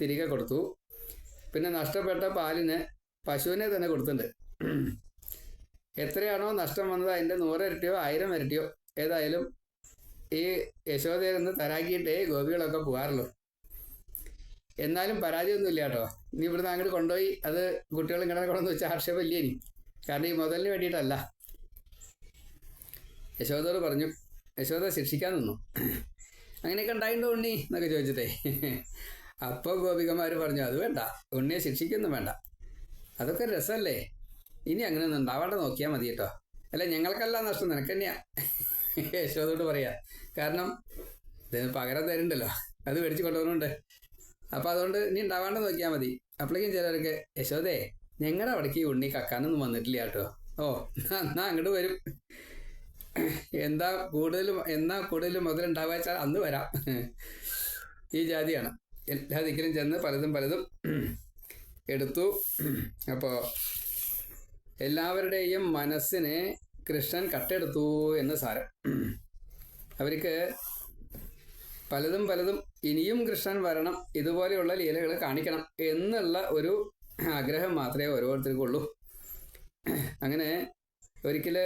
തിരികെ കൊടുത്തു. പിന്നെ നഷ്ടപ്പെട്ട പാലിന് പശുവിനെ തന്നെ കൊടുത്തിട്ടുണ്ട്. എത്രയാണോ നഷ്ടം വന്നത് അതിൻ്റെ 100 ഇരട്ടിയോ 1000 ഇരട്ടിയോ ഏതായാലും ഈ യശോദയിൽ നിന്ന് തരാക്കിയിട്ടേ ഗോപികളൊക്കെ പോകാറുള്ളൂ. എന്നാലും പരാതിയൊന്നുമില്ല കേട്ടോ. ഇനി ഇവിടുന്ന് അങ്ങോട്ട് കൊണ്ടുപോയി അത് കുട്ടികൾ ഇങ്ങനെ കൊണ്ടുവന്ന് വെച്ചാൽ ആക്ഷേപമില്ല ഇനി. കാരണം ഈ മുതലിന് വേണ്ടിയിട്ടല്ല. യശോദയോട് പറഞ്ഞു. യശോദ ശിക്ഷിക്കാൻ നിന്നു. അങ്ങനെയൊക്കെ ഉണ്ടായിട്ടുണ്ടോ ഉണ്ണി എന്നൊക്കെ ചോദിച്ചിട്ടേ. അപ്പോൾ ഗോപികമാർ പറഞ്ഞു, അത് വേണ്ട, ഉണ്ണിയെ ശിക്ഷിക്കൊന്നും വേണ്ട, അതൊക്കെ രസമല്ലേ, ഇനി അങ്ങനെ ഒന്നും ഉണ്ടാവാണ്ട് നോക്കിയാൽ മതി കേട്ടോ. അല്ല ഞങ്ങൾക്കല്ല നഷ്ടം, നിനക്ക് തന്നെയാ യശോദയോട് പറയാ. കാരണം ഇതിന് പകരം തരുന്നുണ്ടല്ലോ, അത് മേടിച്ച് കൊണ്ടുപോകുന്നുണ്ട്. അപ്പോൾ അതുകൊണ്ട് ഇനി ഉണ്ടാവാണ്ട് നോക്കിയാൽ മതി. അപ്പോഴേക്കും ചിലർക്ക്, യശോദേ ഞങ്ങളുടെ അവിടേക്ക് ഈ ഉണ്ണി കക്കാനൊന്നും വന്നിട്ടില്ല കേട്ടോ. ഓ എന്നാ അങ്ങോട്ട് വരും. എന്നാ കൂടുതലും മുതലുണ്ടാവുക വെച്ചാൽ അന്ന് വരാം. ഈ ജാതിയാണ്. എല്ലാ ദിക്കിലും ചെന്ന് പലതും എടുത്തു. അപ്പോൾ എല്ലാവരുടെയും മനസ്സിനെ കൃഷ്ണൻ കട്ടെടുത്തു എന്ന് സാരം. അവർക്ക് പലതും പലതും ഇനിയും കൃഷ്ണൻ വരണം, ഇതുപോലെയുള്ള ലീലകൾ കാണിക്കണം എന്നുള്ള ഒരു ആഗ്രഹം മാത്രമേ ഓരോരുത്തർക്കും ഉള്ളൂ. അങ്ങനെ ഒരിക്കൽ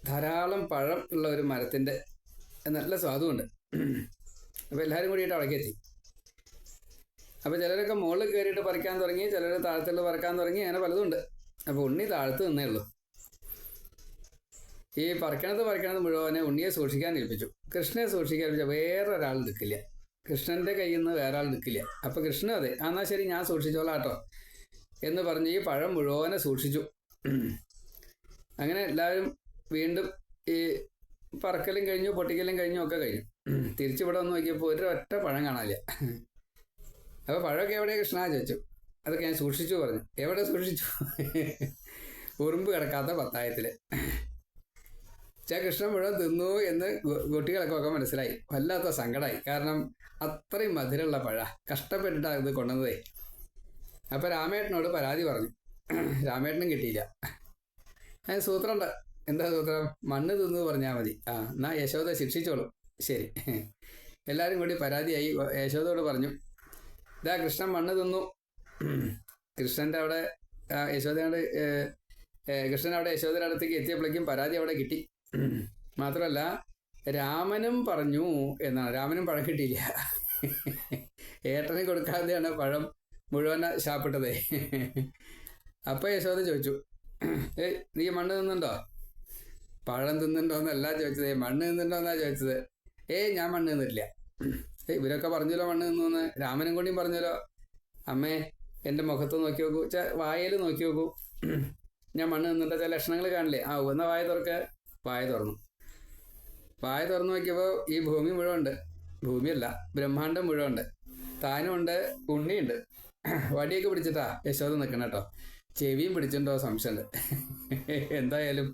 ധാരാളം പഴം ഉള്ള ഒരു മരത്തിൻ്റെ നല്ല സ്വാദുമുണ്ട്. അപ്പോൾ എല്ലാവരും കൂടിയിട്ട് അവിടേക്കെത്തി. അപ്പോൾ ചിലരൊക്കെ മുകളിൽ കയറിയിട്ട് പറിക്കാൻ തുടങ്ങി, ചിലർ താഴത്തുള്ള പറിക്കാൻ തുടങ്ങി, അങ്ങനെ പലതും ഉണ്ട്. അപ്പോൾ ഉണ്ണി താഴത്ത് നിന്നേ ഉള്ളൂ. ഈ പറിക്കണത് മുഴുവനെ ഉണ്ണിയെ സൂക്ഷിക്കാൻ ഏൽപ്പിച്ചു. കൃഷ്ണനെ സൂക്ഷിക്കാൻ ഏൽപ്പിച്ച വേറൊരാൾ നിൽക്കില്ല, കൃഷ്ണൻ്റെ കയ്യിൽ നിന്ന് വേറെ ആൾ നിൽക്കില്ല. അപ്പോൾ കൃഷ്ണൻ അതെ എന്നാൽ ശരി ഞാൻ സൂക്ഷിച്ചോളാം കേട്ടോ എന്ന് പറഞ്ഞ് ഈ പഴം മുഴുവനെ സൂക്ഷിച്ചു. അങ്ങനെ എല്ലാവരും വീണ്ടും ഈ പറക്കലും കഴിഞ്ഞു, പൊട്ടിക്കലും കഴിഞ്ഞു, ഒക്കെ കഴിഞ്ഞു. തിരിച്ചിവിടെ വന്ന് നോക്കിയപ്പോൾ ഒരൊറ്റ പഴം കാണാനില്ല. അപ്പോൾ പഴമൊക്കെ എവിടെ കൃഷ്ണ ചോദിച്ചു. അതൊക്കെ ഞാൻ സൂക്ഷിച്ചു പറഞ്ഞു. എവിടെ സൂക്ഷിച്ചു? ഉറുമ്പ് കിടക്കാത്ത പത്തായത്തിൽ. കൃഷ്ണൻ മുഴുവൻ തിന്നു എന്ന് കുട്ടികൾക്കൊക്കെ മനസ്സിലായി. വല്ലാത്ത സങ്കടമായി. കാരണം അത്രയും മധുരമുള്ള പഴ കഷ്ടപ്പെട്ടിട്ടാണ് ഇത് കൊണ്ടുവന്നതേ. അപ്പോൾ രാമേട്ടനോട് പരാതി പറഞ്ഞു. രാമേട്ടനും കിട്ടിയില്ല. അതിന് സൂത്രമുണ്ട്. എന്താ സൂത്രം? മണ്ണ് തിന്നു പറഞ്ഞാൽ മതി. എന്നാ യശോദ ശിക്ഷിച്ചോളും. ശരി. എല്ലാവരും കൂടി പരാതിയായി യശോദയോട് പറഞ്ഞു, ഇതാ കൃഷ്ണൻ മണ്ണ് തിന്നു. കൃഷ്ണൻ്റെ അവിടെ കൃഷ്ണൻ അവിടെ യശോദയുടെ അടുത്തേക്ക് എത്തിയപ്പോഴേക്കും പരാതി അവിടെ കിട്ടി. മാത്രമല്ല രാമനും പറഞ്ഞു എന്നാണ്. രാമനും പഴം കിട്ടിയില്ല. ഏട്ടന് കൊടുക്കാതെയാണ് പഴം മുഴുവൻ ശാപ്പിട്ടതേ. അപ്പോൾ യശോദ ചോദിച്ചു, നീ മണ്ണ് തിന്നുണ്ടോ? പഴം തിന്നുണ്ടോ എന്നല്ല ചോദിച്ചത്, മണ്ണ് തിന്നുണ്ടോ എന്നാ ചോദിച്ചത്. ഞാൻ മണ്ണ് തിന്നിട്ടില്ല. ഇവരൊക്കെ പറഞ്ഞല്ലോ മണ്ണ് തിന്നു. രാമനും കൂടിയും പറഞ്ഞല്ലോ. അമ്മേ എൻ്റെ മുഖത്ത് നോക്കി നോക്കൂ, വായയിൽ നോക്കി നോക്കൂ, ഞാൻ മണ്ണ് തിന്നിട്ട് ചില ലക്ഷണങ്ങൾ കാണില്ലേ? എന്നാ വായ തുറക്ക. വായ തുറന്നു. വായ തുറന്നു നോക്കിയപ്പോൾ ഈ ഭൂമി മുഴുവൻ ഉണ്ട്. ഭൂമിയല്ല, ബ്രഹ്മാണ്ടം മുഴുവൻ ഉണ്ട്. താനും ഉണ്ട്, ഉണ്ണിയുണ്ട്. വടിയൊക്കെ പിടിച്ചിട്ടാ യശോദ നിൽക്കണം കേട്ടോ. ചെവിയും പിടിച്ചിട്ടുണ്ടോ സംശയമുണ്ട്. എന്തായാലും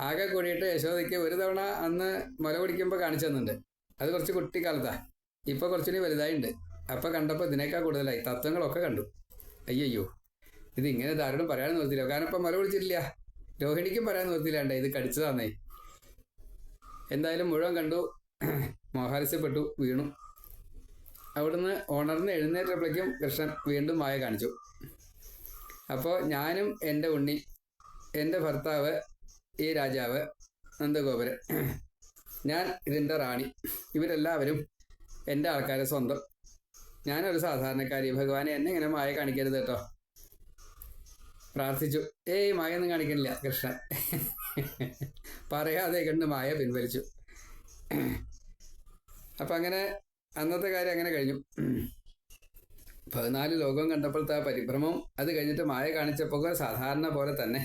ആകെ കൂടിയിട്ട് യശോദയ്ക്ക് ഒരു തവണ അന്ന് മുല പിടിക്കുമ്പോൾ കാണിച്ചു തന്നിട്ടുണ്ട്. അത് കുറച്ച് കുട്ടിക്കാലത്താണ്. ഇപ്പോൾ കുറച്ചുകൂടി വലുതായിട്ടുണ്ട്. അപ്പോൾ കണ്ടപ്പോൾ ഇതിനേക്കാൾ കൂടുതലായി. തത്വങ്ങളൊക്കെ കണ്ടു. അയ്യോ ഇതിങ്ങനെ ധാരാളം പറയാൻ നിർത്തില്ല. കാരണം ഇപ്പം മുല പിടിച്ചിട്ടില്ല. രോഹിണിക്കും പറയാൻ നിർത്തില്ലാണ്ടേ, ഇത് കടിച്ചതാന്നേ. എന്തായാലും മുഴുവൻ കണ്ടു. മോഹാലസ്യപ്പെട്ടു, വീണു. അവിടുന്ന് ഉണർന്ന് എഴുന്നേറ്റപ്പോഴേക്കും കൃഷ്ണൻ വീണ്ടും വായ കാണിച്ചു. അപ്പോൾ ഞാനും എൻ്റെ ഉണ്ണി, എൻ്റെ ഭർത്താവ് ഈ രാജാവ് നന്ദഗോപുരൻ, ഞാൻ ഇതിൻ്റെ റാണി, ഇവരെല്ലാവരും എൻ്റെ ആൾക്കാരെ സ്വന്തം. ഞാനൊരു സാധാരണക്കാരി. ഭഗവാനെ എന്നെ ഇങ്ങനെ മായ കാണിക്കരുത് കേട്ടോ. പ്രാർത്ഥിച്ചു. മായൊന്നും കാണിക്കണില്ല കൃഷ്ണൻ. പറയാതെ കണ്ട് മായ പിൻവലിച്ചു. അപ്പം അങ്ങനെ അന്നത്തെ കാര്യം അങ്ങനെ കഴിഞ്ഞു. 14 ലോകം കണ്ടപ്പോഴത്തെ ആ പരിഭ്രമം അത് കഴിഞ്ഞിട്ട് മായ കാണിച്ചപ്പോൾ സാധാരണ പോലെ തന്നെ.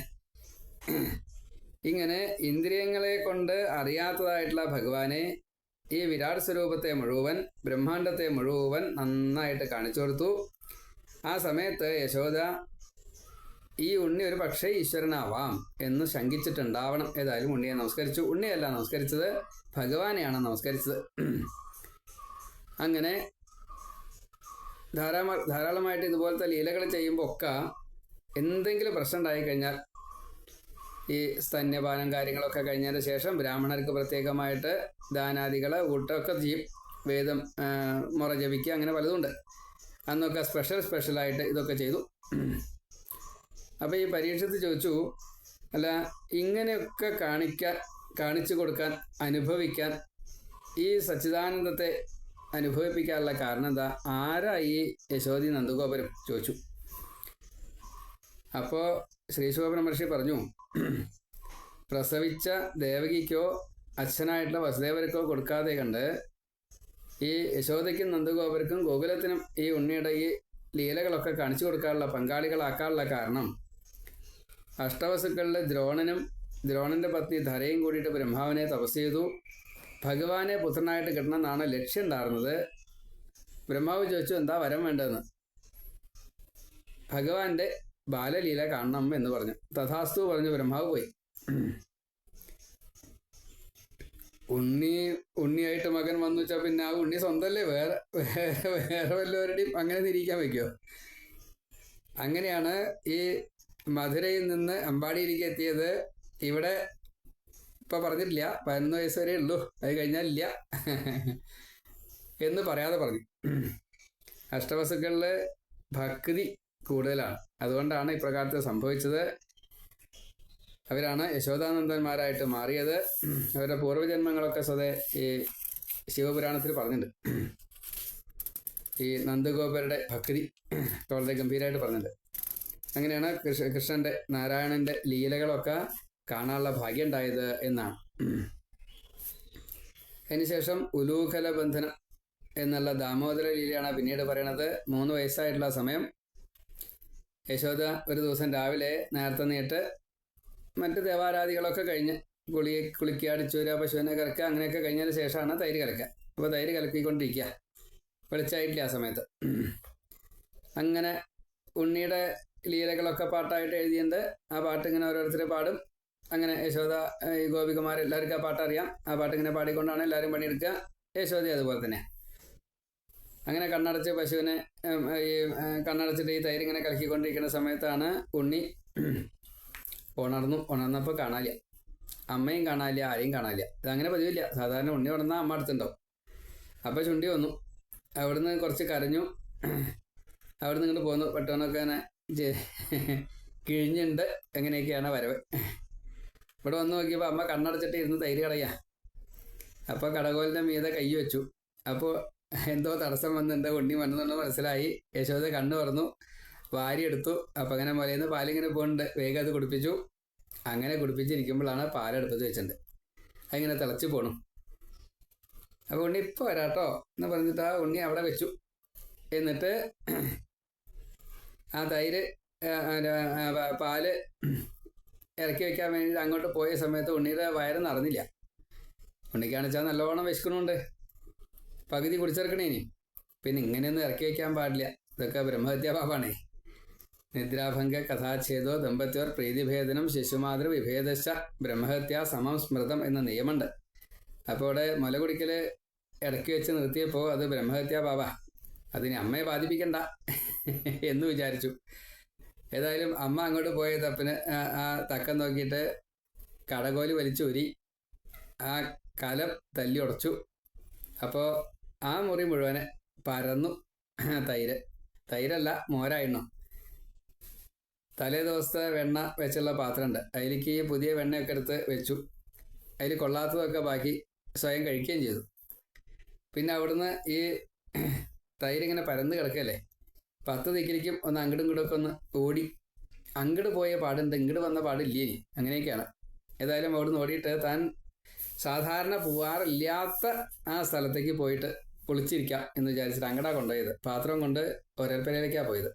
ഇങ്ങനെ ഇന്ദ്രിയങ്ങളെ കൊണ്ട് അറിയാത്തതായിട്ടുള്ള ഭഗവാനെ ഈ വിരാട് സ്വരൂപത്തെ മുഴുവൻ, ബ്രഹ്മാണ്ടത്തെ മുഴുവൻ നന്നായിട്ട് കാണിച്ചു കൊടുത്തു. ആ സമയത്ത് യശോദ ഈ ഉണ്ണി ഒരു പക്ഷേ ഈശ്വരനാവാം എന്ന് ശങ്കിച്ചിട്ടുണ്ടാവണം. ഏതായാലും ഉണ്ണിയെ നമസ്കരിച്ചു. ഉണ്ണിയല്ല നമസ്കരിച്ചത്, ഭഗവാനെയാണ് നമസ്കരിച്ചത്. അങ്ങനെ ധാരാളമായിട്ട് ഇതുപോലത്തെ ലീലകൾ ചെയ്യുമ്പോൾ ഒക്കെ എന്തെങ്കിലും പ്രശ്നം ഉണ്ടായിക്കഴിഞ്ഞാൽ, ഈ സ്തന്യപാനം കാര്യങ്ങളൊക്കെ കഴിഞ്ഞതിന് ശേഷം ബ്രാഹ്മണർക്ക് പ്രത്യേകമായിട്ട് ദാനാദികൾ ഊട്ടമൊക്കെ ചെയ്യും. വേദം മുറ ജപിക്കുക, അങ്ങനെ പലതുണ്ട്. അന്നൊക്കെ സ്പെഷ്യലായിട്ട് ഇതൊക്കെ ചെയ്തു. അപ്പോൾ ഈ പരീക്ഷത്ത് ചോദിച്ചു, അല്ല ഇങ്ങനെയൊക്കെ കാണിച്ചു കൊടുക്കാൻ, അനുഭവിക്കാൻ, ഈ സച്ചിദാനന്ദത്തെ അനുഭവിപ്പിക്കാനുള്ള കാരണം എന്താ? ആരാ ഈ യശോദി നന്ദഗോപുരം ചോദിച്ചു. അപ്പോൾ ശ്രീശോഭന മഹർഷി പറഞ്ഞു, പ്രസവിച്ച ദേവകിക്കോ അച്ഛനായിട്ടുള്ള വസുദേവർക്കോ കൊടുക്കാതെ കണ്ട് ഈ യശോദയ്ക്കും നന്ദഗോപുരക്കും ഗോകുലത്തിനും ഈ ഉണ്ണിയുടെ ഈ ലീലകളൊക്കെ കാണിച്ചു കൊടുക്കാനുള്ള പങ്കാളികളാക്കാനുള്ള കാരണം, അഷ്ടവസുക്കളിൽ ദ്രോണൻ്റെ പത്നി ധരയും കൂടിയിട്ട് ബ്രഹ്മാവിനെ തപസ് ചെയ്തു. ഭഗവാനെ പുത്രനായിട്ട് കിട്ടണമെന്നാണ് ലക്ഷ്യം ഉണ്ടായിരുന്നത്. ബ്രഹ്മാവ് ചോദിച്ചു, എന്താ വരം വേണ്ടതെന്ന്. ഭഗവാന്റെ ബാലലീല കാണണം എന്ന് പറഞ്ഞു. തഥാസ്തു പറഞ്ഞു ബ്രഹ്മാവ് പോയി. ഉണ്ണിയായിട്ട് മകൻ വന്നു വെച്ചാൽ പിന്നെ ആ ഉണ്ണി സ്വന്തമല്ലേ, വേറെ വല്ലവരുടെയും അങ്ങനെ തിരിക്കാൻ വയ്ക്കുമോ? അങ്ങനെയാണ് ഈ മധുരയിൽ നിന്ന് അമ്പാടിയിലേക്ക് എത്തിയത്. ഇവിടെ ഇപ്പം പറഞ്ഞിട്ടില്ല, 11 വയസ്സ് വരെ ഉള്ളൂ, അത് കഴിഞ്ഞാൽ ഇല്ല എന്ന് പറയാതെ പറഞ്ഞു. അഷ്ടവസുക്കളിൽ ഭക്തി കൂടുതലാണ്, അതുകൊണ്ടാണ് ഇപ്രകാരത്തിൽ സംഭവിച്ചത്. അവരാണ് യശോദാനന്ദന്മാരായിട്ട് മാറിയത്. അവരുടെ പൂർവ്വജന്മങ്ങളൊക്കെ സ്വതേ ഈ ശിവപുരാണത്തിൽ പറഞ്ഞിട്ടുണ്ട്. ഈ നന്ദഗോപരുടെ ഭക്തി വളരെ ഗംഭീരമായിട്ട് പറഞ്ഞിട്ടുണ്ട്. അങ്ങനെയാണ് കൃഷ്ണൻ്റെ നാരായണൻ്റെ ലീലകളൊക്കെ കാണാനുള്ള ഭാഗ്യം ഉണ്ടായത് എന്നാണ്. അതിനുശേഷം ഉലൂഖല ബന്ധനം എന്നുള്ള ദാമോദര ലീലയാണ് പിന്നീട് പറയണത്. 3 വയസ്സായിട്ടുള്ള സമയം യശോദ ഒരു ദിവസം രാവിലെ നേരത്തെ നീട്ട് മറ്റ് ദേവാരാധികളൊക്കെ കഴിഞ്ഞ് കുളിക്കുക, അടിച്ചൂരുക, പശുവിനെ കറക്കുക, അങ്ങനെയൊക്കെ കഴിഞ്ഞതിന് ശേഷമാണ് തൈര് കലക്കുക. അപ്പോൾ തൈര് കലക്കിക്കൊണ്ടിരിക്കുക, വെളിച്ചായിട്ടില്ല ആ സമയത്ത്. അങ്ങനെ ഉണ്ണിയുടെ ലീലകളൊക്കെ പാട്ടായിട്ട് എഴുതിയിട്ടുണ്ട്. ആ പാട്ട് ഇങ്ങനെ ഓരോരുത്തർ പാടും. അങ്ങനെ യശോദ, ഈ ഗോപികമാർ എല്ലാവർക്കും ആ പാട്ട് അറിയാം. ആ പാട്ട് ഇങ്ങനെ പാടിക്കൊണ്ടാണ് എല്ലാവരും പണിയെടുക്കുക. യശോദ അതുപോലെ തന്നെ. അങ്ങനെ കണ്ണടച്ച് പശുവിനെ ഈ കണ്ണടച്ചിട്ട് ഈ തൈര് ഇങ്ങനെ കലക്കിക്കൊണ്ടിരിക്കുന്ന സമയത്താണ് ഉണ്ണി ഉണർന്നപ്പോൾ കാണാനില്ല. അമ്മയും കാണാനില്ല, ആരെയും കാണാനില്ല. ഇതങ്ങനെ പതിവില്ല. സാധാരണ ഉണ്ണി ഉണർന്നാൽ അമ്മ അടുത്തുണ്ടാവും. അപ്പോൾ ചുണ്ടി വന്നു. അവിടുന്ന് കുറച്ച് കരഞ്ഞു. അവിടുന്ന് ഇങ്ങോട്ട് പോന്നു. പെട്ടെന്നൊക്കെ അങ്ങനെ കിഴിഞ്ഞുണ്ട്. എങ്ങനെയൊക്കെയാണ് വരവ്. ഇവിടെ വന്ന് നോക്കിയപ്പോൾ അമ്മ കണ്ണടച്ചിട്ട് ഇരുന്ന് തൈര് കളയാ. അപ്പോൾ കടകോലിൻ്റെ മീതെ കൈ വെച്ചു. അപ്പോൾ എന്തോ തടസ്സം വന്നിട്ടുണ്ട്, ഉണ്ണി വന്നെന്ന് മനസ്സിലായി. യശോദ കണ്ണ് തുറന്നു, വാരിയെടുത്തു. അപ്പം അങ്ങനെ മുലയിൽ പാലിങ്ങനെ പോകുന്നുണ്ട്. വേഗം അത് കുടിപ്പിച്ചു. അങ്ങനെ കുടിപ്പിച്ചിരിക്കുമ്പോഴാണ് പാലെടുപ്പത്ത് വെച്ചിട്ടുണ്ട്. അതിങ്ങനെ തിളച്ച് പോണു. അപ്പോൾ ഉണ്ണി ഇപ്പോൾ വരാട്ടോ എന്ന് പറഞ്ഞിട്ട് ആ ഉണ്ണി അവിടെ വെച്ചു. എന്നിട്ട് ആ തൈര് പാല് ഇറക്കി വെക്കാൻ വേണ്ടി അങ്ങോട്ട് പോയ സമയത്ത് ഉണ്ണിയുടെ വയറ് നിറഞ്ഞില്ല. ഉണ്ണിക്കാണിച്ചാൽ നല്ലോണം വിശക്കണുണ്ട്. പകുതി കുടിച്ചെടുക്കണേ ഇനി. പിന്നെ ഇങ്ങനെയൊന്നും ഇറക്കി വയ്ക്കാൻ പാടില്ല. ഇതൊക്കെ ബ്രഹ്മഹത്യാപാപാണേ. നിദ്രാഭംഗ കഥാച്ഛേദോ ദമ്പത്യോർ പ്രീതിഭേദനം ശിശുമാതൃ വിഭേദശ ബ്രഹ്മഹത്യ സമം സ്മൃതം എന്ന നിയമമുണ്ട്. അപ്പോൾ ഇവിടെ മുല കുടിക്കൽ ഇടയ്ക്ക് വെച്ച് നിർത്തിയപ്പോൾ അത് ബ്രഹ്മഹത്യാപാപ, അതിന് അമ്മയെ ബാധിപ്പിക്കണ്ട എന്ന് വിചാരിച്ചു. ഏതായാലും അമ്മ അങ്ങോട്ട് പോയ തപ്പിന് ആ തക്കം നോക്കിയിട്ട് കടകോല് വലിച്ചൂരി ആ കലം തല്ലി ഉടച്ചു. അപ്പോൾ ആ മുറി മുഴുവനെ പരന്നു തൈരല്ല മോരായിരുന്നു. തലേ ദിവസത്തെ വെണ്ണ വെച്ചുള്ള പാത്രമുണ്ട്, അതിലേക്ക് ഈ പുതിയ വെണ്ണയൊക്കെ എടുത്ത് വെച്ചു. അതിൽ കൊള്ളാത്തതൊക്കെ ബാക്കി സ്വയം കഴിക്കുകയും ചെയ്തു. പിന്നെ അവിടുന്ന് ഈ തൈരിങ്ങനെ പരന്ന് കിടക്കല്ലേ, 10 ദിക്കിലേക്കും ഒന്ന് അങ്ങോട്ടും ഇങ്ങോട്ടൊക്കെ ഒന്ന് ഓടി. അങ്ങോട്ട് പോയ പാടുണ്ട്, ഇങ്ങോട്ട് വന്ന പാടില്ലേ. അങ്ങനെയൊക്കെയാണ്. ഏതായാലും അവിടുന്ന് ഓടിയിട്ട് താൻ സാധാരണ പോവാറില്ലാത്ത ആ സ്ഥലത്തേക്ക് പോയിട്ട് പൊളിച്ചിരിക്കാം എന്ന് വിചാരിച്ചിട്ട് അങ്ങടാ കൊണ്ടുപോയത്. പാത്രം കൊണ്ട് ഒരൽപ്പരയിലേക്കാണ് പോയത്.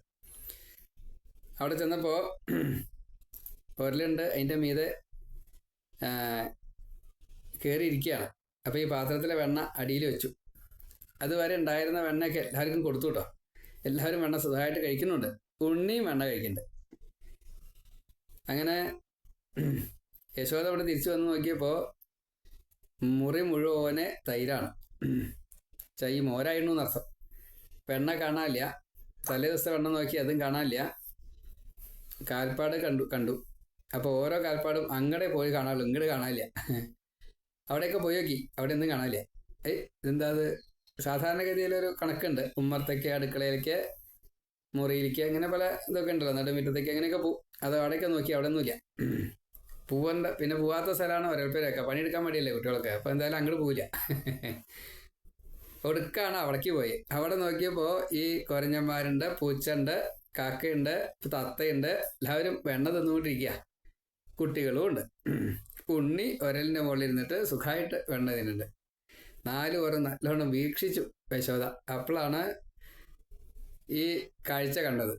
അവിടെ ചെന്നപ്പോൾ ഒരലുണ്ട്, അതിൻ്റെ മീതെ കയറിയിരിക്കുകയാണ്. അപ്പോൾ ഈ പാത്രത്തിലെ വെണ്ണ അടിയിൽ വെച്ചു. അതുവരെ ഉണ്ടായിരുന്ന വെണ്ണയൊക്കെ എല്ലാവർക്കും കൊടുത്തു കേട്ടോ. എല്ലാവരും വെണ്ണ സുഖമായിട്ട് കഴിക്കുന്നുണ്ട്. ഉണ്ണിയും വെണ്ണ കഴിക്കുന്നുണ്ട്. അങ്ങനെ യശോദ അവിടെ തിരിച്ചു വന്ന് നോക്കിയപ്പോൾ മുറി മുഴുവനെ തൈരാണ്. ഈ മോരായിരുന്നു എന്നർത്ഥം. വെണ്ണ കാണാനില്ല. തലേ ദിവസത്തെ വെണ്ണ നോക്കി അതും കാണാനില്ല. കാൽപ്പാട് കണ്ടു. അപ്പോൾ ഓരോ കാൽപ്പാടും അങ്ങടെ പോയി കാണാനുള്ളൂ, ഇങ്ങോട്ട് കാണാനില്ല. അവിടെയൊക്കെ പോയി നോക്കി, അവിടെ ഒന്നും കാണാനില്ല. ഇതെന്താ അത്? സാധാരണഗതിയിലൊരു കണക്കുണ്ട്. ഉമ്മറത്തേക്ക്, അടുക്കളയിലേക്ക്, മുറിയിലേക്ക്, അങ്ങനെ പല ഇതൊക്കെ ഉണ്ടല്ലോ, നടുമുറ്റത്തേക്ക്, അങ്ങനെയൊക്കെ പോവും. അത് അവിടെയൊക്കെ നോക്കി, അവിടെ ഒന്നുമില്ല. പിന്നെ പോവാത്ത സ്ഥലമാണ് ഒരൽപ്പേരൊക്കെ. പണിയെടുക്കാൻ വേണ്ടിയല്ലേ കുട്ടികളൊക്കെ. അപ്പോൾ എന്തായാലും അങ്ങോട്ട് പോവില്ല. ഒടുക്കാണ് അവിടേക്ക് പോയി. അവിടെ നോക്കിയപ്പോൾ ഈ കുരഞ്ഞന്മാരുണ്ട്, പൂച്ചയുണ്ട്, കാക്കയുണ്ട്, തത്തയുണ്ട്. എല്ലാവരും വെണ്ണ തിന്നുകൊണ്ടിരിക്കുക. കുട്ടികളും ഉണ്ട്. ഉണ്ണി ഒരലിൻ്റെ മുകളിൽ ഇരുന്നിട്ട് സുഖമായിട്ട് വെണ്ണ തിന്നുന്നുണ്ട്. 4 പേരും നല്ലോണം വീക്ഷിച്ചു യശോദ. അപ്പോഴാണ് ഈ കാഴ്ച കണ്ടത്.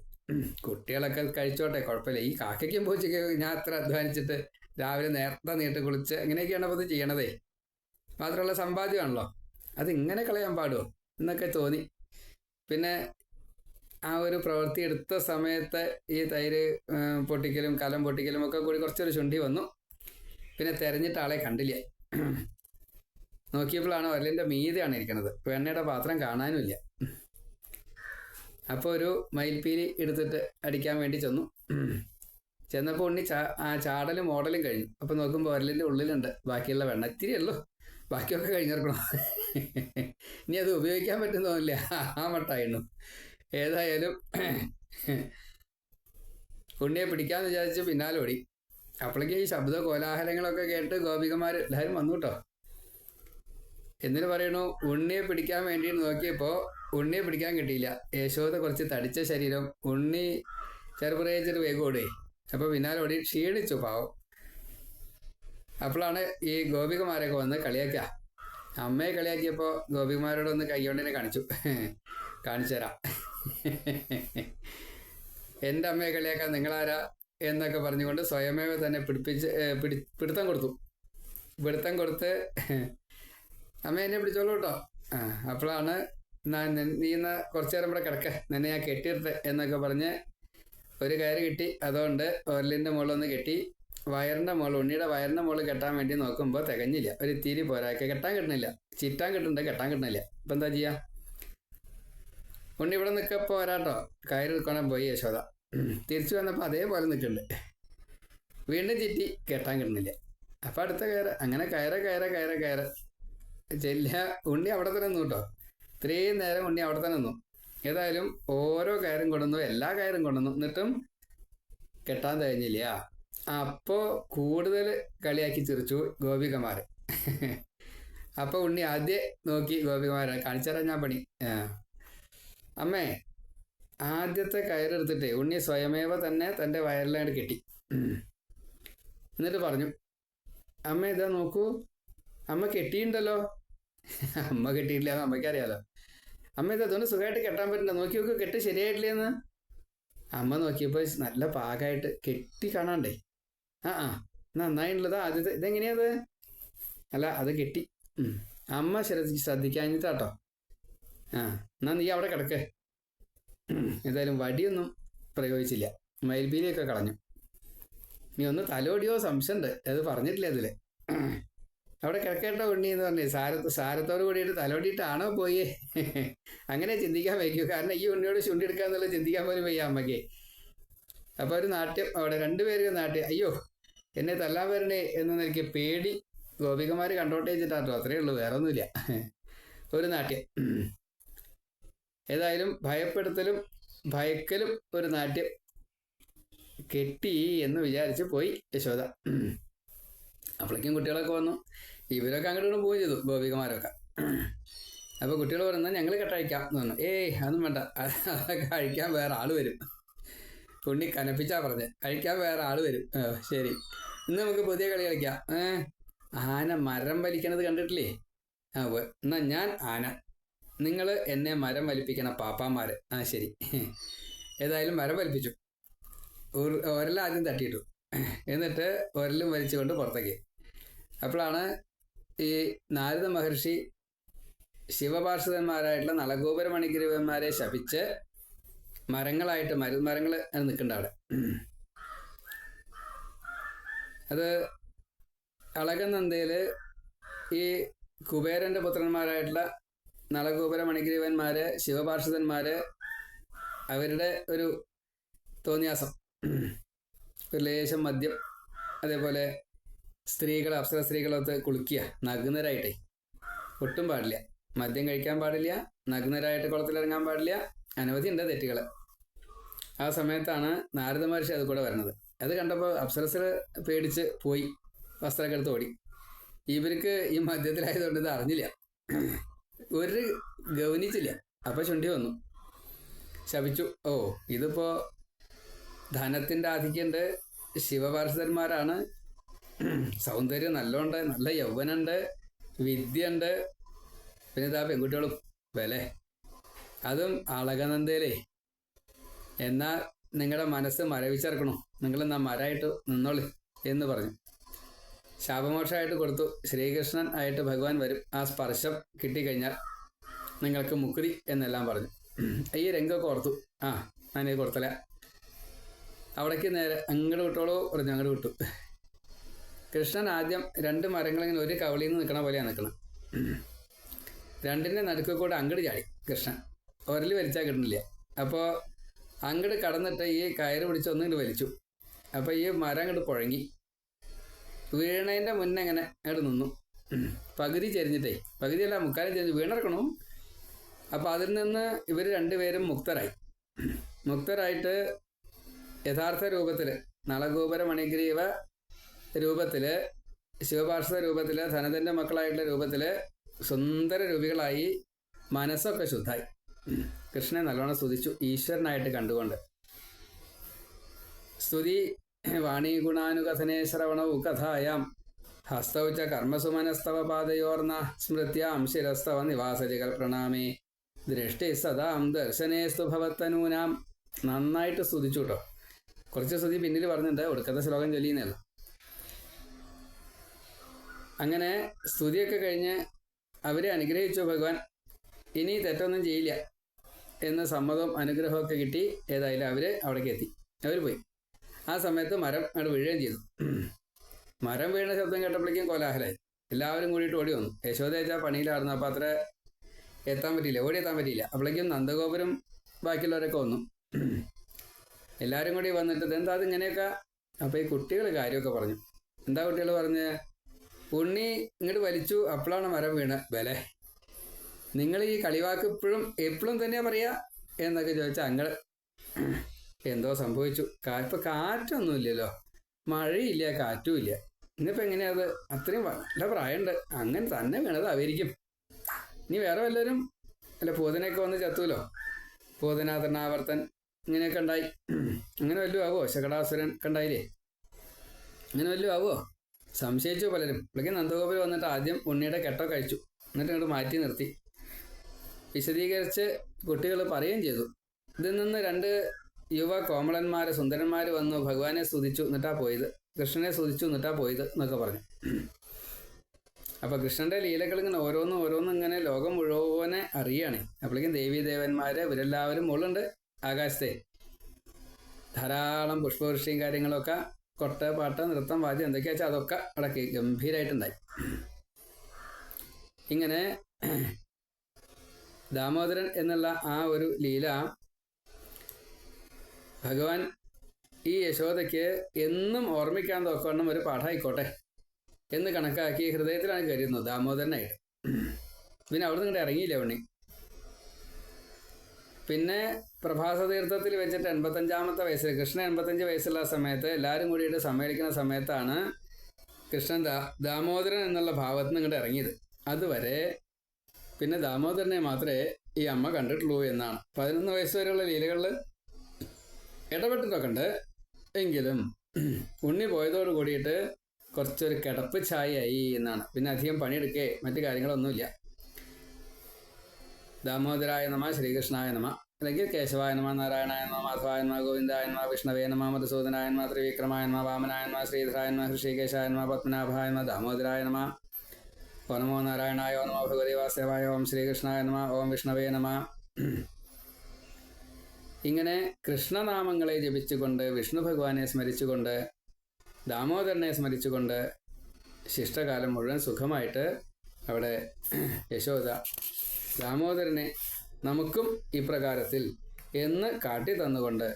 കുട്ടികളൊക്കെ കഴിച്ചോട്ടെ, കുഴപ്പമില്ല. ഈ കാക്കയ്ക്കും പൂച്ചയ്ക്കും ഞാൻ അത്ര അധ്വാനിച്ചിട്ട് രാവിലെ നേരത്തെ നീട്ട് കുളിച്ച് എങ്ങനെയൊക്കെയാണ് അപ്പോൾ ഇത് ചെയ്യണതേ. മാത്രമല്ല സമ്പാദ്യമാണല്ലോ, അതിങ്ങനെ കളയാൻ പാടുമോ എന്നൊക്കെ തോന്നി. പിന്നെ ആ ഒരു പ്രവൃത്തി എടുത്ത സമയത്ത് ഈ തൈര് പൊട്ടിക്കലും കലം പൊട്ടിക്കലും ഒക്കെ കൂടി കുറച്ചൊരു ചുണ്ടി വന്നു. പിന്നെ തിരഞ്ഞിട്ട് ആളെ കണ്ടില്ല. നോക്കിയപ്പോഴാണ് ഒരലിൻ്റെ മീതെയാണ് ഇരിക്കുന്നത്. വെണ്ണയുടെ പാത്രം കാണാനുമില്ല. അപ്പോൾ ഒരു മയിൽപ്പീലി എടുത്തിട്ട് അടിക്കാൻ വേണ്ടി ചെന്നു. ചെന്നപ്പോൾ ഉണ്ണി ചാടലും മോഡലും കഴിഞ്ഞു. അപ്പം നോക്കുമ്പോൾ ഉരലിൻ്റെ ഉള്ളിലുണ്ട് ബാക്കിയുള്ള വെണ്ണ. ഇത്തിരി ഉള്ളൂ, ബാക്കിയൊക്കെ കഴിഞ്ഞിരിക്കണം. ഇനി അത് ഉപയോഗിക്കാൻ പറ്റുന്നോന്നില്ല, ആ മട്ടായിരുന്നു. ഏതായാലും ഉണ്ണിയെ പിടിക്കാമെന്ന് വിചാരിച്ച് പിന്നാലെ ഓടി. അപ്പോഴേക്കും ഈ ശബ്ദ കോലാഹലങ്ങളൊക്കെ കേട്ട് ഗോപികമാർ എല്ലാവരും വന്നു കേട്ടോ. എന്നിട്ട് പറയണു, ഉണ്ണിയെ പിടിക്കാൻ വേണ്ടി നോക്കിയപ്പോൾ ഉണ്ണിയെ പിടിക്കാൻ കിട്ടിയില്ല. യശോദ കുറച്ച് തടിച്ച ശരീരം, ഉണ്ണി ചെറുപുറേച്ചൊരു വേഗം ഓടി. അപ്പോൾ പിന്നാലെ ഓടി ക്ഷീണിച്ചു പാവം. അപ്പോഴാണ് ഈ ഗോപികമാരൊക്കെ വന്ന് കളിയാക്കുക. അമ്മയെ കളിയാക്കിയപ്പോൾ ഗോപികമാരോടൊന്ന് കൈകൊണ്ടിനെ കാണിച്ചു തരാം, എൻ്റെ അമ്മയെ കളിയാക്കാൻ നിങ്ങളാരാ എന്നൊക്കെ പറഞ്ഞുകൊണ്ട് സ്വയമേവ തന്നെ പിടുത്തം കൊടുത്ത് അമ്മ എന്നെ പിടിച്ചോളൂ കേട്ടോ. അപ്പോഴാണ് നീ ഇന്ന് കുറച്ചു നേരം ഇവിടെ കിടക്ക, നിന്നെ ഞാൻ കെട്ടിയിട്ടെ എന്നൊക്കെ പറഞ്ഞ് ഒരു കയറ് കിട്ടി. അതുകൊണ്ട് ഒരലിൻ്റെ മുകളിലൊന്ന് കെട്ടി. ഉണ്ണിയുടെ വയറിൻ്റെ മുകളിൽ കെട്ടാൻ വേണ്ടി നോക്കുമ്പോൾ തികഞ്ഞില്ല, ഒരു തിരി പോരാക്കെ കെട്ടാൻ കിട്ടണില്ല. ചിറ്റാൻ കിട്ടുന്നുണ്ട്, കെട്ടാൻ കിട്ടണില്ല. ഇപ്പം എന്താ ചെയ്യുക? ഉണ്ണി ഇവിടെ നിൽക്കപ്പോൾ വരാട്ടോ. കയറ് നിൽക്കണം പോയി യശോദ. തിരിച്ചു വന്നപ്പോൾ അതേപോലെ നിൽക്കുന്നുണ്ട്. വീണ്ടും ചിറ്റി, കെട്ടാൻ കിട്ടുന്നില്ല. അപ്പം അടുത്ത കയറ്. അങ്ങനെ കയറ് ചെല്ല. ഉണ്ണി അവിടെ തന്നെ നിന്നു കേട്ടോ. ഇത്രയും നേരം ഉണ്ണി അവിടെ തന്നെ നിന്നു. ഏതായാലും ഓരോ കയറും കൊണ്ടുവന്നു, എല്ലാ കയറും കൊണ്ടുവന്നു, എന്നിട്ടും കെട്ടാൻ കഴിഞ്ഞില്ല. അപ്പോൾ കൂടുതൽ കളിയാക്കി ചിരിച്ചു ഗോപികമാർ. അപ്പോൾ ഉണ്ണി ആദ്യം നോക്കി ഗോപികമാരെ കാണിച്ചുതരാൻ ഞാൻ പണി. അമ്മേ, ആദ്യത്തെ കയറെടുത്തിട്ട് ഉണ്ണി സ്വയമേവ തന്നെ തൻ്റെ വയറിലാണ്ട് കെട്ടി. എന്നിട്ട് പറഞ്ഞു, അമ്മ ഇതാ നോക്കൂ, അമ്മ കെട്ടിയിട്ടുണ്ടല്ലോ. അമ്മ കെട്ടിയിട്ടില്ല എന്ന് അമ്മയ്ക്കറിയാലോ. അമ്മ ഇത് അതുകൊണ്ട് സുഖമായിട്ട് കെട്ടാൻ പറ്റില്ല, നോക്കി നോക്കൂ, കെട്ട് ശരിയായിട്ടില്ലെന്ന്. അമ്മ നോക്കിയപ്പോൾ നല്ല പാകമായിട്ട് കെട്ടി കാണാണ്ടേ. നന്നായിട്ടുള്ളതാ ആദ്യത്തെ. ഇതെങ്ങനെയാത്? അല്ല, അത് കെട്ടി. അമ്മ ശ്രദ്ധിക്കാഞ്ഞിട്ടാട്ടോ. എന്നാ നീ അവിടെ കിടക്കേ. ഏതായാലും വടിയൊന്നും പ്രയോഗിച്ചില്ല, മയിൽപീലിയൊക്കെ കളഞ്ഞു. നീ ഒന്ന് തലോടിയോ സംശയമുണ്ട്, അത് പറഞ്ഞിട്ടില്ല അതില്. അവിടെ കിടക്കേണ്ട ഉണ്ണി എന്ന് പറഞ്ഞേ സാരത്തോട് കൂടിയിട്ട് തലോടിയിട്ടാണോ പോയേ? അങ്ങനെ ചിന്തിക്കാൻ വയ്ക്കൂ, കാരണം ഈ ഉണ്ണിയോട് ചുണ്ടിയെടുക്കുക എന്നുള്ളത് ചിന്തിക്കാൻ പോലും വയ്യ അമ്മയ്ക്ക്. അപ്പോൾ ഒരു നാട്യം അവിടെ, രണ്ടുപേരും നാട്യം. അയ്യോ, എന്നെ തല്ലാൻ വരണേ എന്ന് നിനക്ക് പേടി. ഗോപികമാർ കണ്ടോട്ടെ വെച്ചിട്ടാട്ടോ, അത്രയേ ഉള്ളൂ, വേറെ ഒന്നുമില്ല. ഒരു നാട്യം. ഏതായാലും ഭയപ്പെടുത്തലും ഭയക്കലും ഒരു നാട്യം. കെട്ടി എന്ന് വിചാരിച്ച് പോയി യശോദ. അപ്പോഴേക്കും കുട്ടികളൊക്കെ വന്നു. ഇവരൊക്കെ അങ്ങോട്ട് പോവുകയും ചെയ്തു, ഗോപികമാരൊക്കെ. അപ്പോൾ കുട്ടികൾ പറഞ്ഞാൽ ഞങ്ങൾ കെട്ടഴിക്കാം എന്ന് പറഞ്ഞു. അതൊന്നും വേണ്ട, അതൊക്കെ കഴിക്കാൻ വേറെ ആൾ വരും. ഉണ്ണി കനപ്പിച്ചാ പറഞ്ഞ്, കഴിക്കാൻ വേറെ ആൾ വരും. ശരി, ഇന്ന് നമുക്ക് പുതിയ കളി കളിക്കാം. ആന മരം വലിക്കണത് കണ്ടിട്ടില്ലേ? എന്നാ ഞാൻ ആന, നിങ്ങൾ എന്നെ മരം വലിപ്പിക്കണ പാപ്പാമാർ. ശരി. ഏതായാലും മരം വലിപ്പിച്ചു. ഒരെല്ലാം ആദ്യം തട്ടിയിട്ടു, എന്നിട്ട് ഒരലും വലിച്ചുകൊണ്ട് പുറത്തേക്ക്. അപ്പോഴാണ് ഈ നാരദ മഹർഷി ശിവപാർഷദന്മാരായിട്ടുള്ള നളഗോപുര മണിഗ്രഹന്മാരെ ശപിച്ച് മരങ്ങളായിട്ട് മരങ്ങൾ നിൽക്കുന്നുണ്ട് അവിടെ. അത് അളകനന്ദയിൽ ഈ കുബേരൻ്റെ പുത്രന്മാരായിട്ടുള്ള നളഗോപുര മണിഗ്രഹന്മാര്, ശിവപാർഷദന്മാര്, അവരുടെ ഒരു തോന്നിയാസം, ഒരു ലേശം മദ്യം, അതേപോലെ സ്ത്രീകൾ, അപ്സര സ്ത്രീകളൊത്ത് കുളിക്കുക നഗ്നരായിട്ടേ. ഒട്ടും പാടില്ല, മദ്യം കഴിക്കാൻ പാടില്ല, നഗ്നരായിട്ട് കുളത്തിലിറങ്ങാൻ പാടില്ല, അനവധി ഉണ്ട് തെറ്റുകൾ. ആ സമയത്താണ് നാരദ മഹർഷി അത് കൂടെ വരുന്നത്. അത് കണ്ടപ്പോൾ അപ്സരസ്സർ പേടിച്ച് പോയി, വസ്ത്രമൊക്കെ എടുത്ത് ഓടി. ഇവർക്ക് ഈ മദ്യത്തിലായതുകൊണ്ട് ഇത് അറിഞ്ഞില്ല, ഒരു ഗൗനിച്ചില്ല. അപ്പോൾ ചുണ്ടി വന്നു, ശപിച്ചു. ഇതിപ്പോൾ ധനത്തിൻ്റെ ആധിക്യമുണ്ട്, ശിവപാർഷദന്മാരാണ്, സൗന്ദര്യം നല്ലോണ്ട്, നല്ല യൗവനുണ്ട്, വിദ്യയുണ്ട്, പിന്നെ ഇതാ പെൺകുട്ടികളും വില, അതും അളകനന്ദയിലേ. എന്നാൽ നിങ്ങളുടെ മനസ്സ് മരവിച്ചിറക്കണു, നിങ്ങളെന്നാ മരമായിട്ട് നിന്നോളി എന്ന് പറഞ്ഞു. ശാപമോക്ഷമായിട്ട് കൊടുത്തു. ശ്രീകൃഷ്ണൻ ആയിട്ട് ഭഗവാൻ വരും, ആ സ്പർശം കിട്ടിക്കഴിഞ്ഞാൽ നിങ്ങൾക്ക് മുക്തി എന്നെല്ലാം പറഞ്ഞു. ഈ രംഗമൊക്കെ ഓർത്തു. ഞാനിത് കൊടുത്തല. അവിടേക്ക് നേരെ അങ്ങോട്ട് വിട്ടോളൂ പറഞ്ഞു. അങ്ങോട്ട് വിട്ടു. കൃഷ്ണൻ ആദ്യം രണ്ട് മരങ്ങളിങ്ങനെ ഒരു കവളിൽ നിന്ന് നിൽക്കണ പോലെയാണ് നിൽക്കണം. രണ്ടിൻ്റെ നടുക്ക് കൂടെ അങ്ങോട്ട് ചാടി കൃഷ്ണൻ. ഒരൽ വലിച്ചാൽ കിട്ടുന്നില്ല. അപ്പോൾ അങ്ങോട്ട് കടന്നിട്ട് ഈ കയറ് പിടിച്ച് ഒന്നിങ്ങോട്ട് വലിച്ചു. അപ്പം ഈ മരം അങ്ങോട്ട് പുഴങ്ങി വീണതിൻ്റെ മുന്നേ ഇങ്ങനെ അങ്ങോട്ട് നിന്നു. പകുതി ചെരിഞ്ഞിട്ടേ, പകുതിയല്ല മുക്കാലും ചെരിഞ്ഞ് വീണിറക്കണു. അപ്പം അതിൽ നിന്ന് ഇവർ രണ്ടുപേരും മുക്തരായിട്ട് യഥാർത്ഥ രൂപത്തിൽ നളഗോപുര മണിഗ്രീവ രൂപത്തിൽ, ശിവപാർശ്വ രൂപത്തിൽ, ധനതൻ്റെ മക്കളായിട്ടുള്ള രൂപത്തിൽ സുന്ദര രൂപികളായി മനസ്സൊക്കെ ശുദ്ധായി. കൃഷ്ണനെ നല്ലോണം സ്തുതിച്ചു ഈശ്വരനായിട്ട് കണ്ടുകൊണ്ട്. സ്തുതി വാണീ ഗുണാനുകഥനേ ശ്രവണവും കഥായാം ഹസ്തൗ ച കർമ്മസുമനസ്തവ പാദയോർന്ന സ്മൃത്യാം ശിരസ്തവ നിവാസജികൾ പ്രണാമേ ദൃഷ്ടി സദാം ദർശനേസ്തു ഭവത്തനൂനാം. നന്നായിട്ട് സ്തുതിച്ചു കേട്ടോ. കുറച്ച് സ്തുതി പിന്നിൽ പറഞ്ഞിട്ടുണ്ട്, ഒടുക്കത്തെ ശ്ലോകം ചൊല്ലിയെന്നല്ലോ. അങ്ങനെ സ്തുതിയൊക്കെ കഴിഞ്ഞ് അവരെ അനുഗ്രഹിച്ചു ഭഗവാൻ. ഇനി തെറ്റൊന്നും ചെയ്യില്ല എന്ന സമ്മതവും അനുഗ്രഹമൊക്കെ കിട്ടി. ഏതായാലും അവർ അവിടേക്ക് എത്തി. അവർ പോയി. ആ സമയത്ത് മരം അവിടെ വീഴുകയും ചെയ്തു. മരം വീണ ശബ്ദം കേട്ടപ്പോഴേക്കും കോലാഹലമായി. എല്ലാവരും കൂടിയിട്ട് ഓടി വന്നു. യശോദ പണിയിലായിരുന്നു. അപ്പോൾ അത്ര എത്താൻ പറ്റിയില്ല, ഓടിയെത്താൻ പറ്റിയില്ല. അപ്പോഴേക്കും നന്ദഗോപുരം ബാക്കിയുള്ളവരൊക്കെ വന്നു. എല്ലാവരും കൂടി വന്നിട്ട് ഇതെന്താ അത് ഇങ്ങനെയൊക്കെ. അപ്പോൾ ഈ കുട്ടികൾ കാര്യമൊക്കെ പറഞ്ഞു. എന്താ കുട്ടികൾ പറഞ്ഞ്, ഉണ്ണി ഇങ്ങോട്ട് വലിച്ചു, അപ്പോഴാണ് മരം വീണ്. ബലെ, നിങ്ങൾ ഈ കളിവാക്ക് എപ്പോഴും തന്നെയാ പറയുക എന്നൊക്കെ ചോദിച്ചാൽ അങ്ങള് എന്തോ സംഭവിച്ചു. ഇപ്പം കാറ്റൊന്നുമില്ലല്ലോ, മഴയില്ല, കാറ്റും ഇല്ല. ഇന്നിപ്പോൾ എങ്ങനെയാ അത്? അത്രയും നല്ല പ്രായമുണ്ട്, അങ്ങനെ തന്നെ വീണതായിരിക്കും. ഇനി വേറെ വല്ലവരും അല്ല പൂതനയൊക്കെ വന്ന് ചത്തൂലോ, പൂതന തൃണാവർത്തൻ ഇങ്ങനെയൊക്കെ ഉണ്ടായി. അങ്ങനെ വല്ലതും ആവോ? ശകടാസുരൻ ഒക്കെ ഉണ്ടായില്ലേ, അങ്ങനെ വല്ലതും ആവോ? സംശയിച്ചു പലരും. ഇവിടേക്ക് നന്ദഗോപുരം വന്നിട്ട് ആദ്യം ഉണ്ണിയുടെ കെട്ടോ കഴിച്ചു. എന്നിട്ട് ഇങ്ങോട്ട് മാറ്റി നിർത്തി വിശദീകരിച്ച് കുട്ടികൾ പറയുകയും ചെയ്തു. ഇതിൽ നിന്ന് രണ്ട് യുവ കോമളന്മാർ, സുന്ദരന്മാർ വന്നു ഭഗവാനെ സ്തുതിച്ചു എന്നിട്ടാ പോയത്, കൃഷ്ണനെ സ്തുതിച്ചു എന്നിട്ടാ പോയത് എന്നൊക്കെ പറഞ്ഞു. അപ്പോൾ കൃഷ്ണൻ്റെ ലീലകൾ ഇങ്ങനെ ഓരോന്നും ഇങ്ങനെ ലോകം മുഴുവനെ അറിയാണ്. അപ്പോഴേക്കും ദേവീദേവന്മാർ ഇവരെല്ലാവരും മുകളിലുണ്ട് ആകാശത്തെ. ധാരാളം പുഷ്പവൃഷ്ടിയും കാര്യങ്ങളൊക്കെ, കൊട്ട, പാട്ട്, നൃത്തം, വാദ്യം എന്തൊക്കെയാ വെച്ചാൽ അതൊക്കെ അടക്കി ഗംഭീരമായിട്ടുണ്ടായി. ഇങ്ങനെ ദാമോദരൻ എന്നുള്ള ആ ഒരു ലീല ഭഗവാൻ ഈ യശോദയ്ക്ക് എന്നും ഓർമ്മിക്കാൻ തോക്കണം ഒരു പാഠമായിക്കോട്ടെ എന്ന് കണക്കാക്കി ഹൃദയത്തിലാണ് കരുതുന്നത് ദാമോദരനായിട്ട്. പിന്നെ അവിടെ നിന്ന് ഇറങ്ങിയില്ല ഉണ്ണി. പിന്നെ പ്രഭാസ തീർത്ഥത്തിൽ വെച്ചിട്ട് 85-ാമത്തെ വയസ്സിൽ, കൃഷ്ണൻ 85 വയസ്സുള്ള സമയത്ത് എല്ലാവരും കൂടിയിട്ട് സമ്മേളിക്കുന്ന സമയത്താണ് കൃഷ്ണൻ ദാമോദരൻ എന്നുള്ള ഭാവത്തിൽ നിന്ന് ഇങ്ങോട്ട് ഇറങ്ങിയത്. അതുവരെ പിന്നെ ദാമോദരനെ മാത്രമേ ഈ അമ്മ കണ്ടിട്ടുള്ളൂ എന്നാണ്. 11 വയസ്സ് വരെയുള്ള ലീലകളിൽ ഇടപെട്ടിട്ടൊക്കെ ഉണ്ട്. എങ്കിലും ഉണ്ണി പോയതോട് കൂടിയിട്ട് കുറച്ചൊരു കിടപ്പ് ഛായയായി എന്നാണ്. പിന്നെ അധികം പണിയെടുക്കേ മറ്റു കാര്യങ്ങളൊന്നുമില്ല. ദാമോദരായ നമ, ശ്രീകൃഷ്ണായ നമ, അല്ലെങ്കിൽ കേശവായ നമ, നാരായണായ നമ, മാധവായ നമ, ഗോവിന്ദായ നമ, വിഷ്ണവേ നമ, മധുസൂദനായ നമ, ത്രിവിക്രമായ നമ, വാമനായ നമ, ശ്രീധരായ നമ, ഹൃഷികേശായ നമ, പത്മനാഭായ നമ, ദാമോദരായ നമ, ഓ നമോ നാരായണായ, ഓ നമോ ഭഗവതി വാസുദേവായ, ഓം ശ്രീകൃഷ്ണായ നമ, ഓം വിഷ്ണവേ നമ. ഇങ്ങനെ കൃഷ്ണനാമങ്ങളെ ജപിച്ചുകൊണ്ട്, വിഷ്ണു ഭഗവാനെ സ്മരിച്ചുകൊണ്ട്, ദാമോദരനെ സ്മരിച്ചുകൊണ്ട് ശിഷ്ടകാലം മുഴുവൻ സുഖമായിട്ട് അവിടെ യശോദ ദാമോദരനെ നമുക്കും ഇപ്രകാരത്തിൽ എന്ന് കാട്ടി തന്നുകൊണ്ട്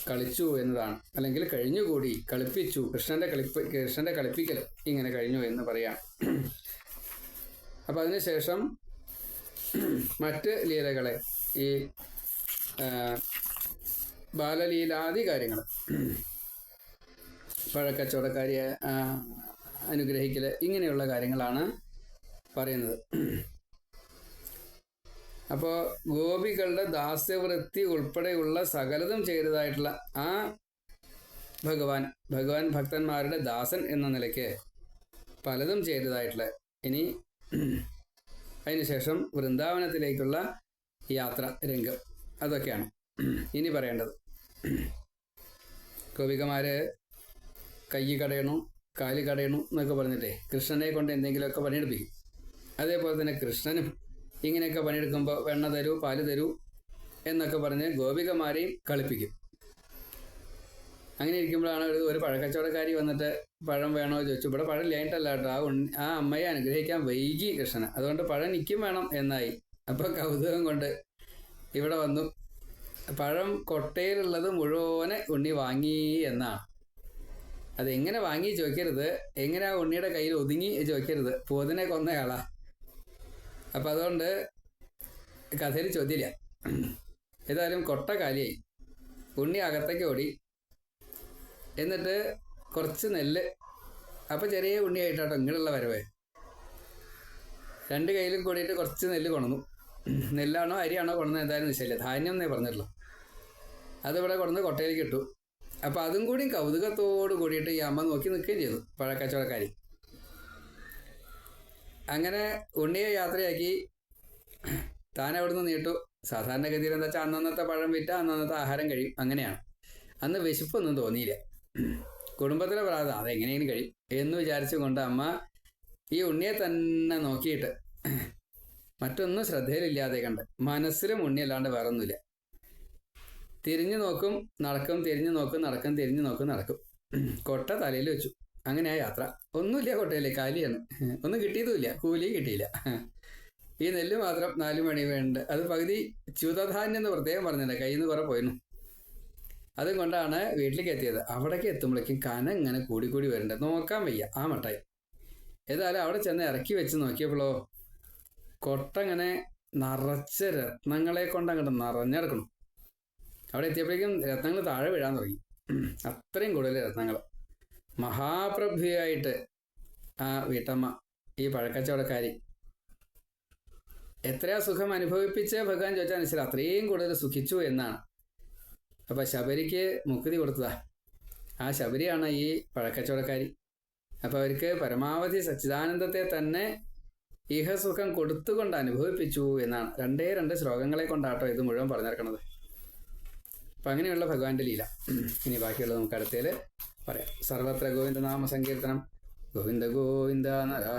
കളിച്ചു എന്നതാണ്. അല്ലെങ്കിൽ കഴിഞ്ഞുകൂടി, കളിപ്പിച്ചു, കൃഷ്ണൻ്റെ കളിപ്പിക്കൽ ഇങ്ങനെ കഴിഞ്ഞു എന്ന് പറയാം. അപ്പം അതിനുശേഷം മറ്റ് ലീലകളെ, ഈ ബാലലീലാദി കാര്യങ്ങൾ, പഴക്കച്ചവടക്കാരിയെ അനുഗ്രഹിക്കൽ, ഇങ്ങനെയുള്ള കാര്യങ്ങളാണ് പറയുന്നത്. അപ്പോൾ ഗോപികളുടെ ദാസ്യവൃത്തി ഉൾപ്പെടെയുള്ള സകലതും ചെയ്തതായിട്ടുള്ള ആ ഭഗവാൻ ഭക്തന്മാരുടെ ദാസൻ എന്ന നിലയ്ക്ക് പലതും ചെയ്തതായിട്ടുള്ള, ഇനി അതിനുശേഷം വൃന്ദാവനത്തിലേക്കുള്ള യാത്ര രംഗം, അതൊക്കെയാണ് ഇനി പറയേണ്ടത്. ഗോപികമാർ കൈ കടയണു, കാല് കടയണു എന്നൊക്കെ പറഞ്ഞിട്ടേ കൃഷ്ണനെ കൊണ്ട് എന്തെങ്കിലുമൊക്കെ പണിയെടുപ്പിക്കും. അതേപോലെ തന്നെ കൃഷ്ണനും ഇങ്ങനെയൊക്കെ പണിയെടുക്കുമ്പോൾ വെണ്ണ തരൂ, പാല് തരൂ എന്നൊക്കെ പറഞ്ഞ് ഗോപികമാരെയും കളിപ്പിക്കും. അങ്ങനെ ഇരിക്കുമ്പോഴാണ് ഒരു പഴക്കച്ചവടക്കാരി വന്നിട്ട് പഴം വേണോ ചോദിച്ചു. ഇവിടെ പഴം ഇല്ലായിട്ടല്ല കേട്ടോ, ആ അമ്മയെ അനുഗ്രഹിക്കാൻ വൈകി കൃഷ്ണന്, അതുകൊണ്ട് പഴം നിൽക്കും വേണം എന്നായി. അപ്പോൾ കൗതുകം കൊണ്ട് ഇവിടെ വന്നു. പഴം കൊട്ടയിലുള്ളത് മുഴുവനെ ഉണ്ണി വാങ്ങി എന്നാണ്. അതെങ്ങനെ വാങ്ങി ചോദിക്കരുത്, എങ്ങനെ ആ ഉണ്ണിയുടെ കയ്യിൽ ഒതുങ്ങി ചോദിക്കരുത്, പോതിനെ കൊന്നയാളാ. അപ്പം അതുകൊണ്ട് കഥയിൽ ചോദ്യമില്ല. ഏതായാലും കൊട്ട കാലിയായി. ഉണ്ണി അകത്തേക്ക് ഓടി. എന്നിട്ട് കുറച്ച് നെല്ല്, അപ്പം ചെറിയ ഉണ്ണിയായിട്ടാട്ടോ ഇങ്ങനെയുള്ള വരവ്. രണ്ട് കയ്യിലും കൂടിയിട്ട് കുറച്ച് നെല്ല് കൊണന്നു. നെല്ലാണോ അരിയാണോ കൊണ്ടുവന്നത് എന്തായാലും നിശ്ചയില്ല, ധാന്യം എന്നേ പറഞ്ഞിട്ടുള്ളൂ. അതിവിടെ കൊണ്ടുവന്ന് കൊട്ടയിലേക്ക് ഇട്ടു. അപ്പം അതും കൂടി കൗതുകത്തോട് കൂടിയിട്ട് ഈ അമ്മ നോക്കി നിൽക്കുകയും ചെയ്തു, പഴക്കച്ചവടക്കാരി. അങ്ങനെ ഉണ്ണിയെ യാത്രയാക്കി താൻ അവിടുന്ന് നീട്ടു. സാധാരണഗതിയിൽ എന്താ വെച്ചാൽ അന്നന്നത്തെ പഴം വിറ്റ അന്നന്നത്തെ ആഹാരം കഴിയും, അങ്ങനെയാണ്. അന്ന് വിശപ്പൊന്നും തോന്നിയില്ല. കുടുംബത്തിലെ പ്രാർത്ഥന അതെങ്ങനെയും കഴിയും എന്ന് വിചാരിച്ചു കൊണ്ട് അമ്മ ഈ ഉണ്ണിയെ തന്നെ നോക്കിയിട്ട് മറ്റൊന്നും ശ്രദ്ധയിലില്ലാതെ കണ്ട്, മനസ്സിലും ഉണ്ണിയല്ലാണ്ട് വേറൊന്നുമില്ല. തിരിഞ്ഞു നോക്കും നടക്കും, തിരിഞ്ഞു നോക്കും നടക്കും, തിരിഞ്ഞു നോക്കും നടക്കും. കൊട്ട തലയിൽ വെച്ചു. അങ്ങനെയാ യാത്ര. ഒന്നുമില്ല കൊട്ടയില്ലേ, കാലിയാണ്. ഒന്നും കിട്ടിയതുമില്ല, കൂലി കിട്ടിയില്ല. ഈ നെല്ല് മാത്രം 4 മണി വേണ്ട. അത് പകുതി ച്യുതധാന്യം എന്ന് പ്രത്യേകം പറഞ്ഞില്ല, കയ്യിൽ നിന്ന് കുറെ പോയിരുന്നു. അതും കൊണ്ടാണ് വീട്ടിലേക്ക് എത്തിയത്. അവിടേക്ക് എത്തുമ്പോഴേക്കും കന ഇങ്ങനെ കൂടി വരണ്ട, നോക്കാൻ വയ്യ ആ മട്ടായി. ഏതായാലും അവിടെ ചെന്ന് ഇറക്കി വെച്ച് നോക്കിയപ്പോഴോ കൊട്ട ഇങ്ങനെ നിറച്ച രത്നങ്ങളെ കൊണ്ട് അങ്ങോട്ട് നിറഞ്ഞെടുക്കണം. അവിടെ എത്തിയപ്പോഴേക്കും രത്നങ്ങൾ താഴെ വീഴാൻ തുടങ്ങി. അത്രയും കൂടുതൽ രത്നങ്ങൾ. മഹാപ്രഭുയായിട്ട് ആ വീട്ടമ്മ, ഈ പഴക്കച്ചവടക്കാരി എത്രയാ സുഖം അനുഭവിപ്പിച്ച് ഭഗവാൻ ചോദിച്ചാൽ മനസ്സിലായി, അത്രയും കൂടുതൽ സുഖിച്ചു എന്നാണ്. അപ്പം ശബരിക്ക് മുക്തി കൊടുത്തതാ. ആ ശബരിയാണ് ഈ പഴക്കച്ചവടക്കാരി. അപ്പം അവർക്ക് പരമാവധി സച്ചിദാനന്ദത്തെ തന്നെ ഇഹസുഖം കൊടുത്തുകൊണ്ട് അനുഭവിപ്പിച്ചു എന്നാണ്. 2 ശ്ലോകങ്ങളെ കൊണ്ടാട്ടോ ഇത് മുഴുവൻ പറഞ്ഞിരിക്കണത്. അപ്പം അങ്ങനെയുള്ള ഭഗവാന്റെ ലീല. ഇനി ബാക്കിയുള്ളത് നമുക്ക് അടുത്തേൽ പറയാം. സർവത്ര ഗോവിന്ദ നാമ സങ്കീർത്തനം. ഗോവിന്ദ ഗോവിന്ദ നാരായണ.